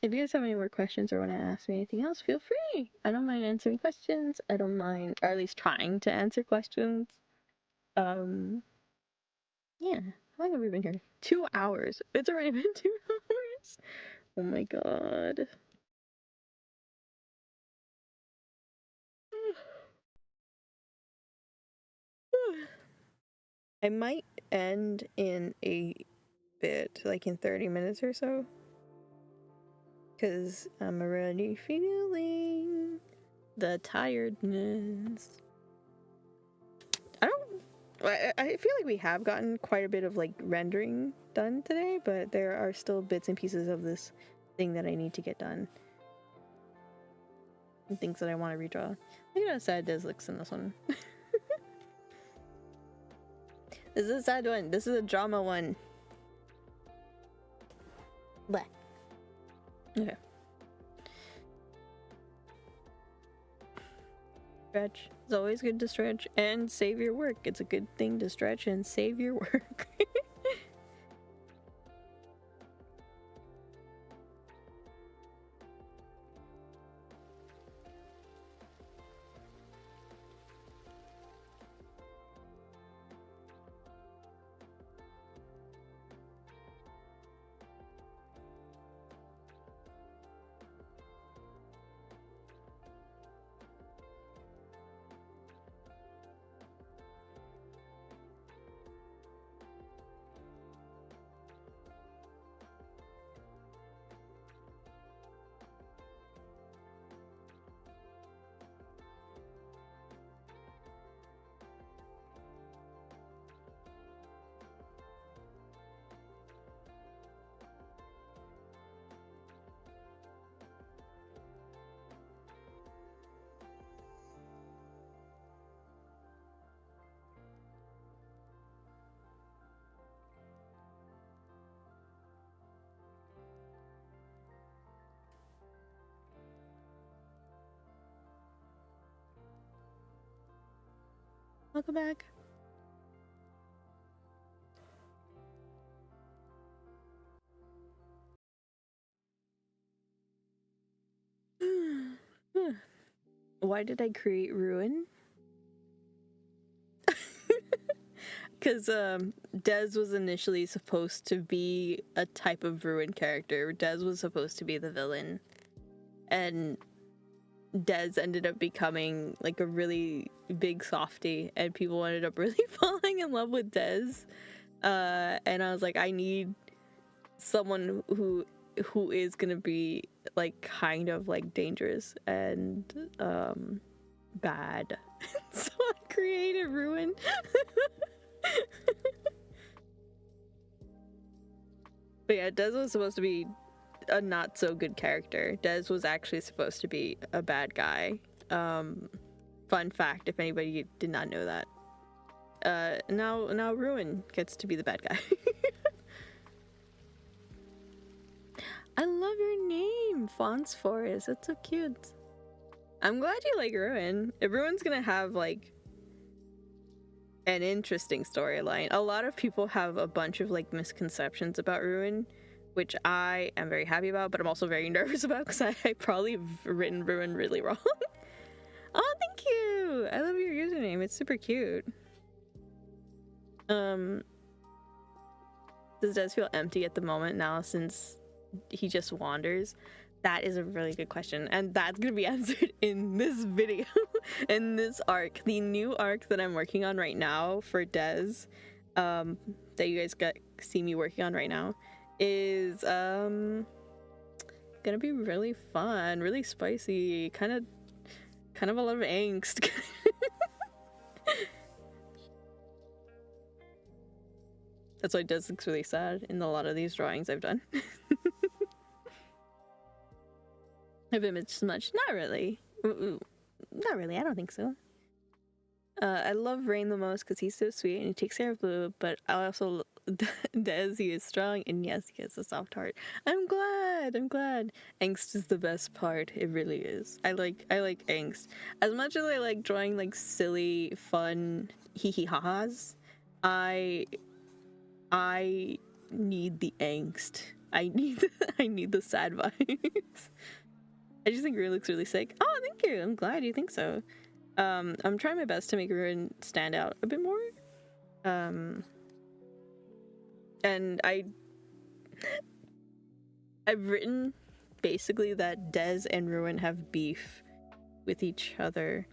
If you guys have any more questions or want to ask me anything else, feel free. I don't mind answering questions. I don't mind, or at least trying to answer questions. Um, yeah. How long have we been here? 2 hours. It's already been 2 hours. Oh my god. I might end in a bit, like in 30 minutes or so. Because I'm already feeling the tiredness. I feel like we have gotten quite a bit of like rendering done today, but there are still bits and pieces of this thing that I need to get done. And things that I want to redraw. Look at how sad Des looks in this one. This is a sad one. This is a drama one. Bleh. Okay. Stretch. It's always good to stretch and save your work. It's a good thing to stretch and save your work. Welcome back. Why did I create Ruin? Because Des was initially supposed to be a type of Ruin character. Des was supposed to be the villain. And Des ended up becoming like a really big softie, and people ended up really falling in love with Des. And I was like, I need someone who is gonna be like kind of like dangerous and bad. So I created Ruin. But yeah, Des was supposed to be a not so good character. Des was actually supposed to be a bad guy. Fun fact, if anybody did not know that. Now Ruin gets to be the bad guy. I love your name, Fonts Forest. That's so cute. I'm glad you like Ruin. If Ruin's gonna have like an interesting storyline. A lot of people have a bunch of like misconceptions about Ruin, which I am very happy about, but I'm also very nervous about because I probably have written Ruin really wrong. Oh, thank you! I love your username. It's super cute. Does Des feel empty at the moment now since he just wanders? That is a really good question, and that's gonna be answered in this video, in this arc. The new arc that I'm working on right now for Des, that you guys see me working on right now, is gonna be really fun, really spicy, kind of a lot of angst. That's why Des looks really sad in a lot of these drawings I've done. Have imaged much? Not really. Not really, I don't think so. I love Rain the most because he's so sweet and he takes care of Blue, but I also Des, he is strong, and yes, he has a soft heart. I'm glad. Angst is the best part. It really is. I like angst. As much as I like drawing like silly, fun hee-hee-ha-has, I need the angst. I need the sad vibes. I just think Ruin looks really sick. Oh, thank you. I'm glad you think so. I'm trying my best to make Ruin stand out a bit more. And I've written basically that Des and Ruin have beef with each other.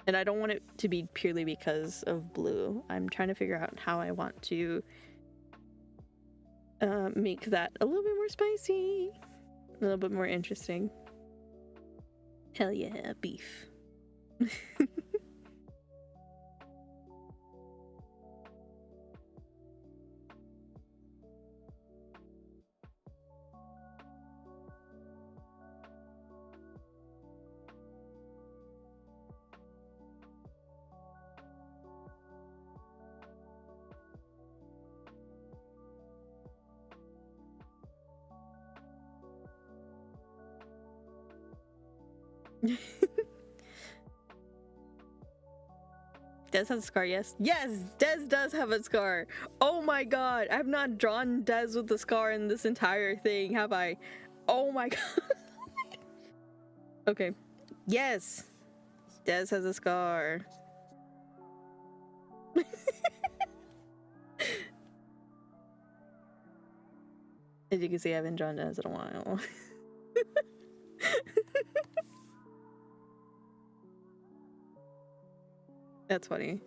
And I don't want it to be purely because of blue. I'm trying to figure out how I want to make that a little bit more spicy, a little bit more interesting. Hell yeah, beef. Des has a scar, yes? Yes, Des does have a scar. Oh my god, I've not drawn Des with the scar in this entire thing, have I? Oh my god. Okay. Yes, Des has a scar. As you can see, I haven't drawn Des in a while. That's funny.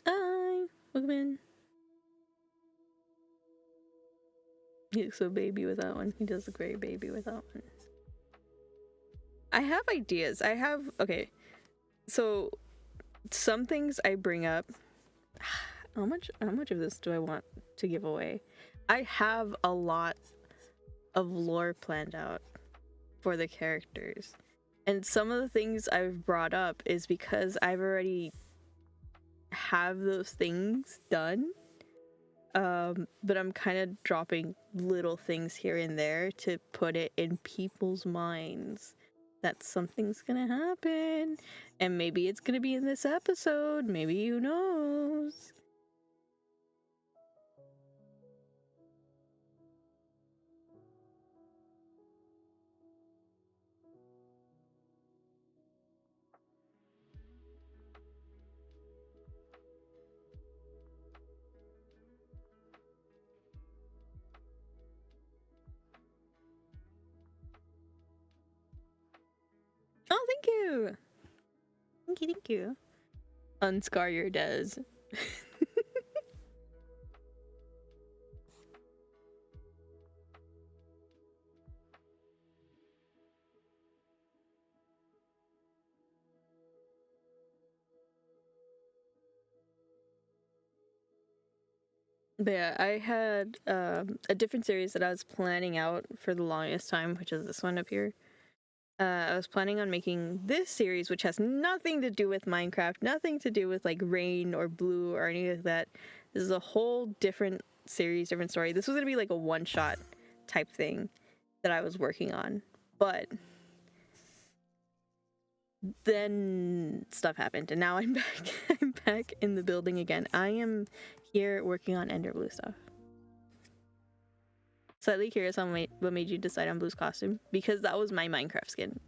Hi, welcome in. He looks so baby with that one. He does look very baby with that one. I have ideas. Okay. So some things I bring up. How much of this do I want to give away? I have a lot of lore planned out for the characters. And some of the things I've brought up is because I've already have those things done. But I'm kind of dropping little things here and there to put it in people's minds that something's gonna happen. And maybe it's gonna be in this episode. Maybe, who knows? Oh, thank you! Thank you. Unscar your Des. But yeah, I had a different series that I was planning out for the longest time, which is this one up here. I was planning on making this series, which has nothing to do with Minecraft, nothing to do with like rain or blue or anything like that. This is a whole different series, different story. This was gonna be like a one-shot type thing that I was working on, but then stuff happened, and now I'm back. I'm back in the building again. I am here working on EnderBlu stuff. Slightly curious on what made you decide on Blue's costume, because that was my Minecraft skin.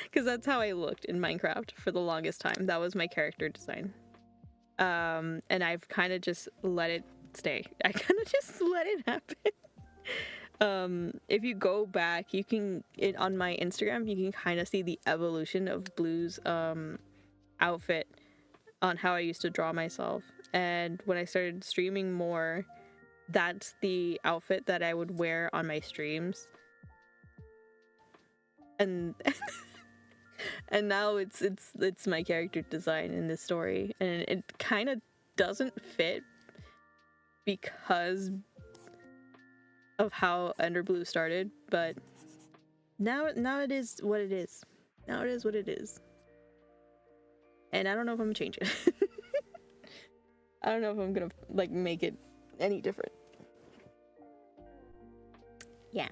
Because that's how I looked in Minecraft for the longest time. That was my character design. And I've kind of just let it stay. I kind of just let it happen. If you go back, you can, on my Instagram, you can kind of see the evolution of Blue's outfit on how I used to draw myself. And when I started streaming more, that's the outfit that I would wear on my streams. And and now it's my character design in this story, and it kind of doesn't fit because of how EnderBlu started, but now it is what it is. Now it is what it is. And I don't know if I'm gonna change it. I don't know if I'm gonna like make it any different. Yeah.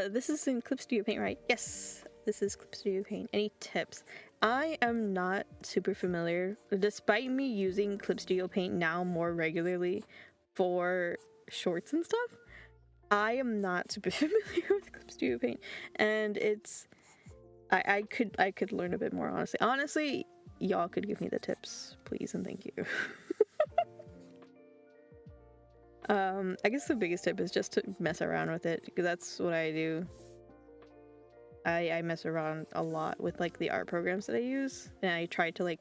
This is in Clip Studio Paint, right? Yes, this is Clip Studio Paint. Any tips? I am not super familiar, despite me using Clip Studio Paint now more regularly for shorts and stuff. I am not super familiar with Clip Studio Paint, and it's I could learn a bit more, honestly. Honestly, y'all could give me the tips, please and thank you. I guess the biggest tip is just to mess around with it, because that's what I do. I mess around a lot with like the art programs that I use, and I try to like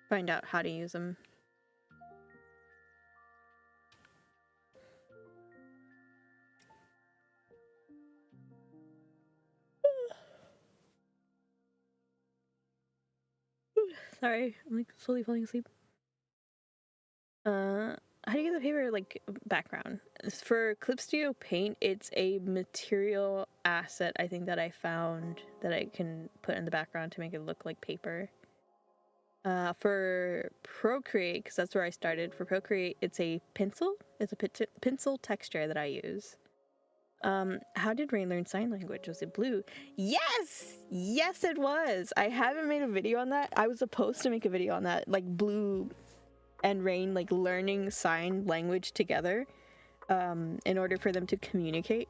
find out how to use them. Sorry, I'm like slowly falling asleep. How do you get the paper like background? For Clip Studio Paint, it's a material asset I think that I found that I can put in the background to make it look like paper. For Procreate, because that's where I started, for Procreate, it's a pencil. It's a pencil texture that I use. How did Rain learn sign language? Was it Blue? Yes! Yes, it was! I haven't made a video on that. I was supposed to make a video on that, like Blue and Rain like learning sign language together in order for them to communicate.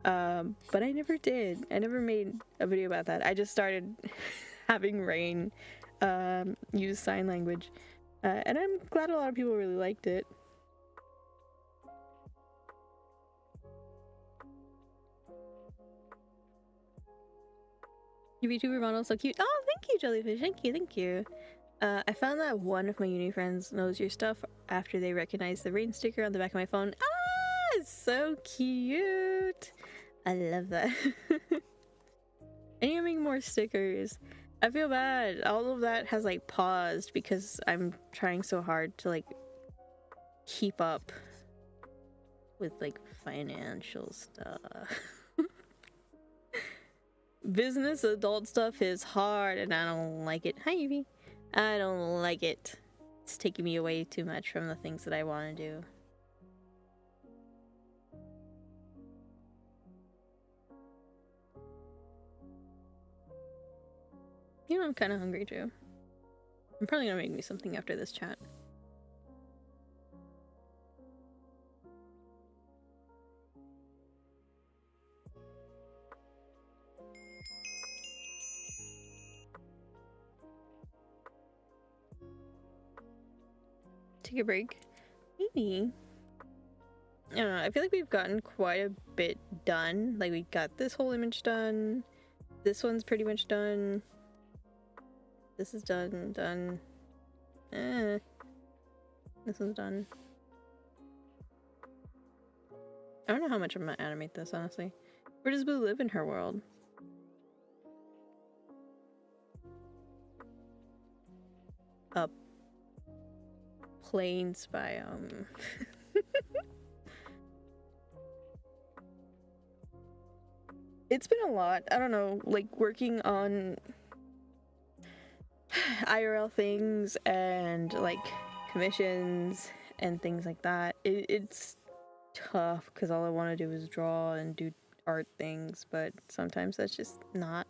But I never did. I never made a video about that. I just started having Rain use sign language. And I'm glad a lot of people really liked it. Your VTuber model is so cute. Oh, thank you, Jellyfish. Thank you. I found that one of my uni friends knows your stuff after they recognized the Rain sticker on the back of my phone. Ah, it's so cute. I love that. I need to make more stickers. I feel bad. All of that has like paused because I'm trying so hard to like keep up with like financial stuff. Business adult stuff is hard and I don't like it. Hi, Evie. I don't like it. It's taking me away too much from the things that I want to do. You know, I'm kind of hungry too. I'm probably gonna make me something after this chat. Take a break. Maybe. I don't know. I feel like we've gotten quite a bit done. Like we got this whole image done. This one's pretty much done. This is done. This one's done. I don't know how much I'm gonna animate this, honestly. Where does Blue live in her world? Up. Plains biome. It's been a lot. I don't know, like working on IRL things and like commissions and things like that. It's tough because all I want to do is draw and do art things, but sometimes that's just not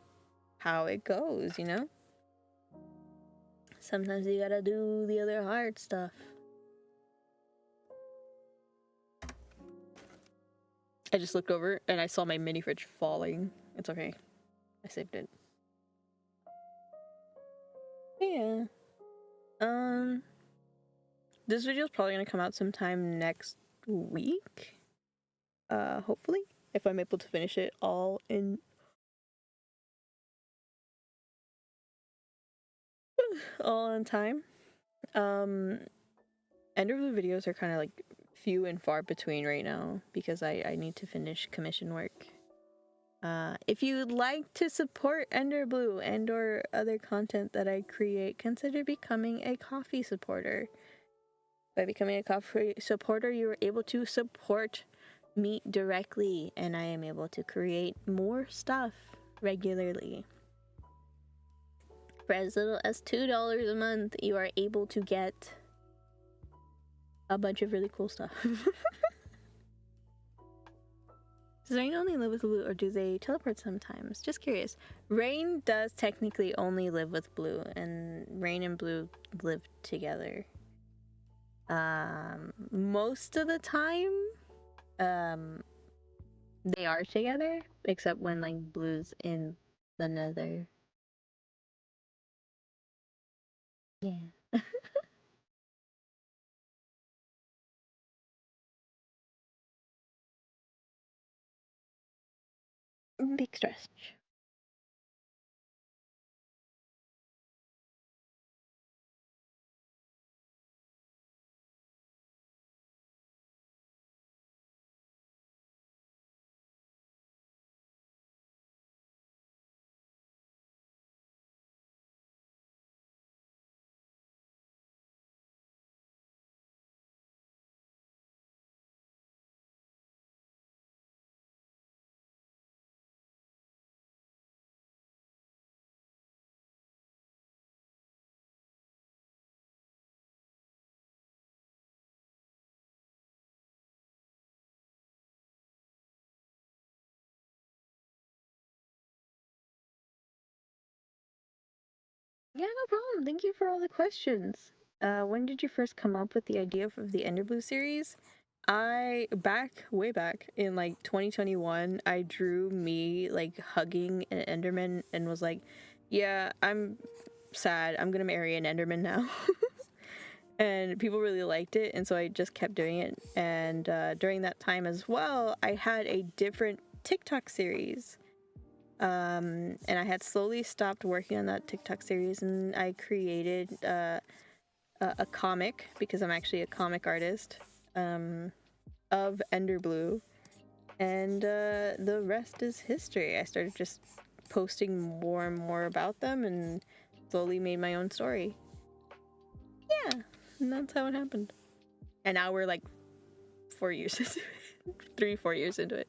how it goes, you know? Sometimes you gotta do the other hard stuff. I just looked over and I saw my mini fridge falling. It's okay. I saved it. Yeah. This video is probably gonna come out sometime next week. Hopefully, if I'm able to finish it all in time. EnderBlu videos are kind of like few and far between right now because I need to finish commission work. If you'd like to support EnderBlu and or other content that I create, consider becoming a coffee supporter. By becoming a coffee supporter, you are able to support me directly, and I am able to create more stuff regularly. For as little as $2 a month, you are able to get a bunch of really cool stuff. Does Rain only live with Blue, or do they teleport sometimes? Just curious. Rain does technically only live with Blue, and Rain and Blue live together. Most of the time, They are together, except when like Blue's in the Nether. Yeah. Big stretch. Yeah, no problem. Thank you for all the questions. When did you first come up with the idea of the EnderBlu series? Way back in like 2021, I drew me like hugging an Enderman and was like, yeah, I'm sad. I'm gonna marry an Enderman now. And people really liked it, and so I just kept doing it. And during that time as well, I had a different TikTok series. And I had slowly stopped working on that TikTok series, and I created a comic, because I'm actually a comic artist, of EnderBlu, and the rest is history. I started just posting more and more about them, and slowly made my own story. Yeah, and that's how it happened. And now we're like 4 years into it. 3-4 years into it.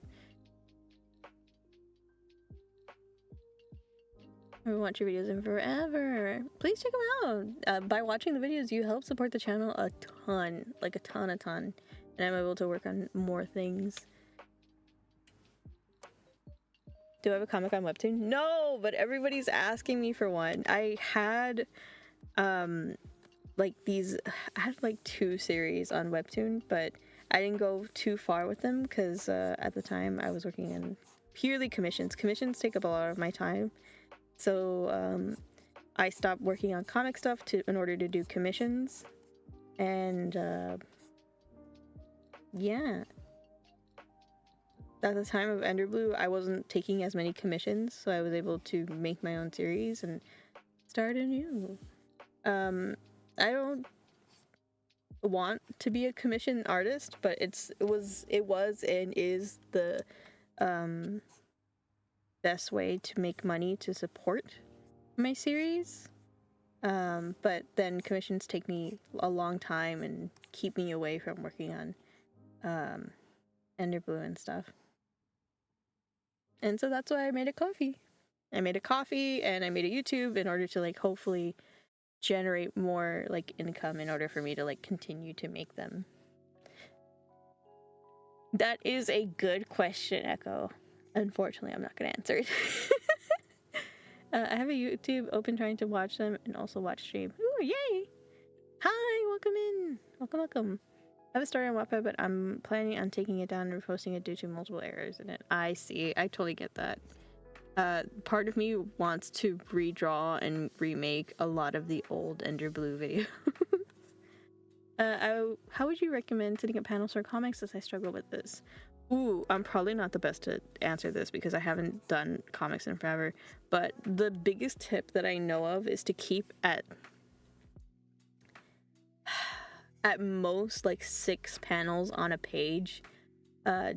I haven't watched your videos in forever. Please check them out. By watching the videos, you help support the channel a ton. Like a ton. And I'm able to work on more things. Do I have a comic on Webtoon? No, but everybody's asking me for one. I had like I had like 2 series on Webtoon, but I didn't go too far with them because at the time I was working in purely commissions. Commissions take up a lot of my time. So I stopped working on comic stuff in order to do commissions. And yeah. At the time of EnderBlu, I wasn't taking as many commissions, so I was able to make my own series and start anew. I don't want to be a commission artist, but it was and is the best way to make money to support my series. But then commissions take me a long time and keep me away from working on EnderBlu and stuff. And so that's why I made a coffee. I made a coffee and I made a YouTube in order to like hopefully generate more like income in order for me to like continue to make them. That is a good question, Echo. Unfortunately, I'm not gonna answer it. I have a YouTube open trying to watch them and also watch stream. Ooh, yay! Hi, welcome in. Welcome. I have a story on Wattpad, but I'm planning on taking it down and reposting it due to multiple errors in it. I see. I totally get that. Part of me wants to redraw and remake a lot of the old EnderBlu videos. How would you recommend setting up panels for comics, as I struggle with this? Ooh, I'm probably not the best to answer this because I haven't done comics in forever, but the biggest tip that I know of is to keep at most like 6 panels on a page,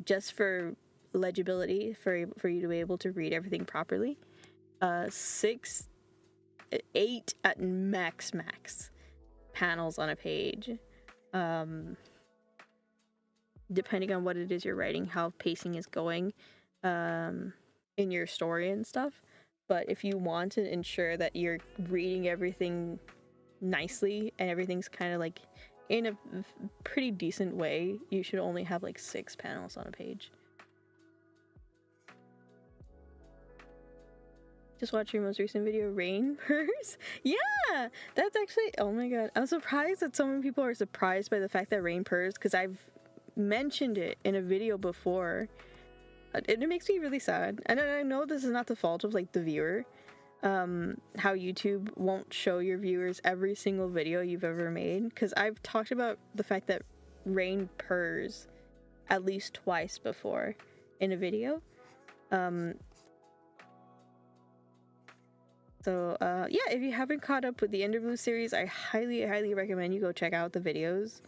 just for legibility, for you to be able to read everything properly. 6, 8 at max panels on a page, depending on what it is you're writing, how pacing is going in your story and stuff. But if you want to ensure that you're reading everything nicely and everything's kind of like in a pretty decent way, you should only have like 6 panels on a page. Just watch your most recent video, Rain Purrs. Yeah, that's actually, oh my god. I'm surprised that so many people are surprised by the fact that Rain Purrs, because I've mentioned it in a video before. it makes me really sad. And I know this is not the fault of like the viewer, how YouTube won't show your viewers every single video you've ever made, because I've talked about the fact that Rain purrs at least twice before in a video. Yeah, if you haven't caught up with the EnderBlu series, I highly recommend you go check out the videos,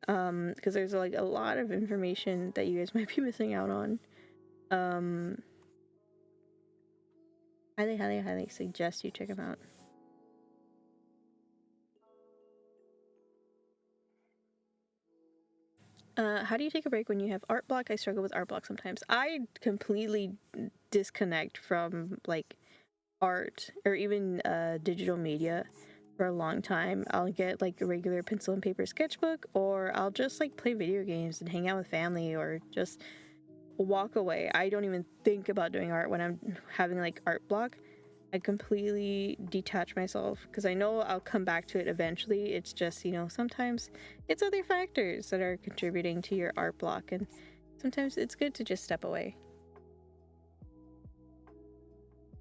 because there's like a lot of information that you guys might be missing out on. Highly suggest you check them out. How do you take a break when you have art block? I struggle with art block sometimes. I completely disconnect from like art or even digital media for a long time. I'll get like a regular pencil and paper sketchbook, or I'll just like play video games and hang out with family, or just walk away. I don't even think about doing art when I'm having like art block. I completely detach myself because I know I'll come back to it eventually. It's just, you know, sometimes it's other factors that are contributing to your art block, and sometimes it's good to just step away.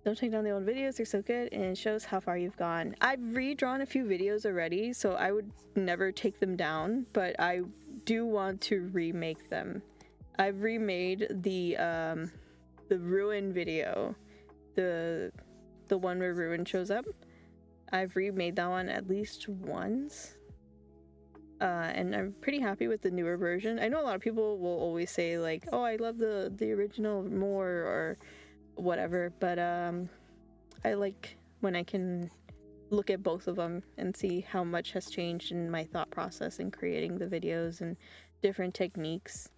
Don't take down the old videos, they're so good and it shows how far you've gone. I've redrawn a few videos already, so I would never take them down, but I do want to remake them. I've remade the Ruin video, the one where Ruin shows up. I've remade that one at least once, and I'm pretty happy with the newer version. I know a lot of people will always say like, oh, I love the original more or whatever, but I like when I can look at both of them and see how much has changed in my thought process in creating the videos and different techniques.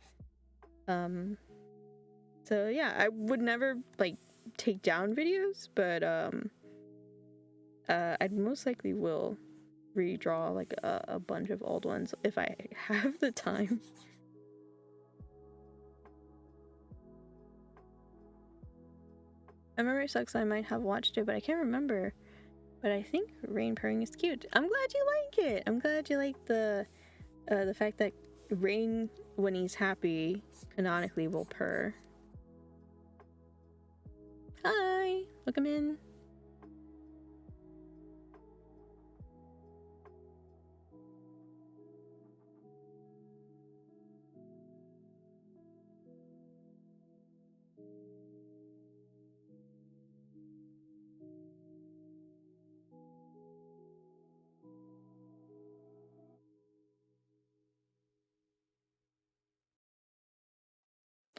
So yeah, I would never like take down videos, but I most likely will redraw like a bunch of old ones if I have the time. I remember it sucks, I might have watched it, but I can't remember. But I think Rain purring is cute. I'm glad you like it. I'm glad you like the fact that Rain, when he's happy, canonically will purr. Hi! Welcome in.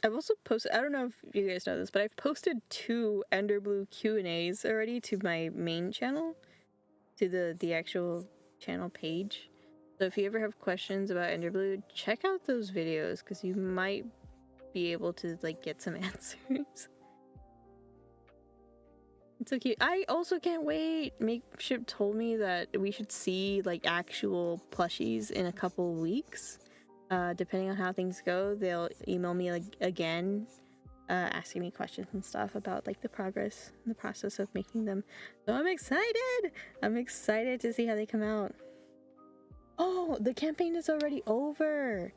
I've also posted, I don't know if you guys know this, but I've posted 2 EnderBlu Q&As already to my main channel, to the actual channel page. So if you ever have questions about EnderBlu, check out those videos, because you might be able to like get some answers. It's so cute. I also can't wait. Makeship told me that we should see like actual plushies in a couple weeks. Depending on how things go, they'll email me like again, asking me questions and stuff about like the progress and the process of making them. So I'm excited! I'm excited to see how they come out. Oh, the campaign is already over!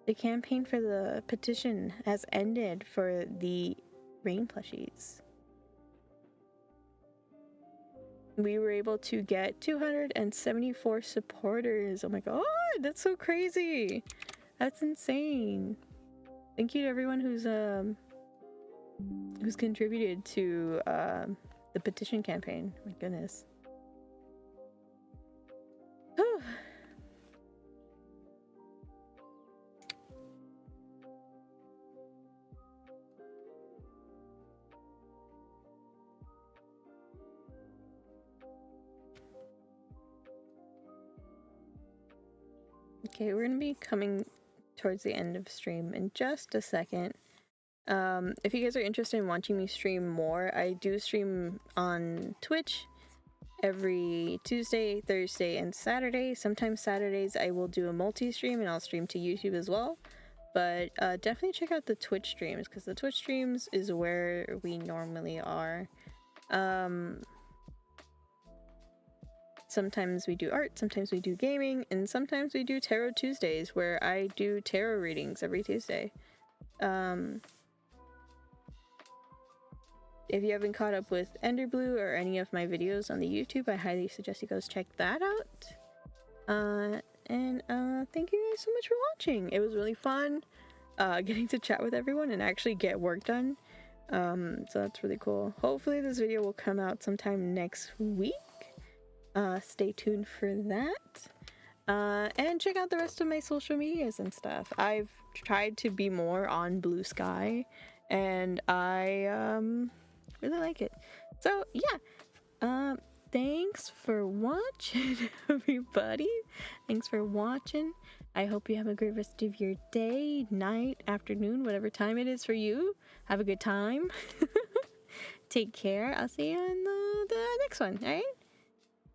The campaign for the petition has ended for the Rain plushies. We were able to get 274 supporters. Oh my god, that's so crazy! That's insane. Thank you to everyone who's contributed to the petition campaign. My goodness. Whew. Okay, we're gonna be coming towards the end of stream in just a second. If you guys are interested in watching me stream more, I do stream on Twitch every Tuesday, Thursday, and Saturday. Sometimes Saturdays I will do a multi-stream and I'll stream to YouTube as well. But definitely check out the Twitch streams, because the Twitch streams is where we normally are. Sometimes we do art, sometimes we do gaming, and sometimes we do Tarot Tuesdays, where I do tarot readings every Tuesday. if you haven't caught up with EnderBlu or any of my videos on the YouTube, I highly suggest you guys check that out. Thank you guys so much for watching. It was really fun getting to chat with everyone and actually get work done. So that's really cool. Hopefully this video will come out sometime next week. Stay tuned for that. And check out the rest of my social medias and stuff. I've tried to be more on Blue Sky, and I really like it. So yeah, thanks for watching, everybody. Thanks for watching. I hope you have a great rest of your day, night, afternoon, whatever time it is for you. Have a good time. Take care. I'll see you in the next one, alright?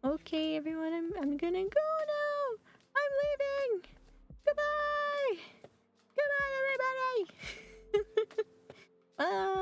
Okay, everyone, I'm gonna go now. I'm leaving. Goodbye. Goodbye, everybody. Bye.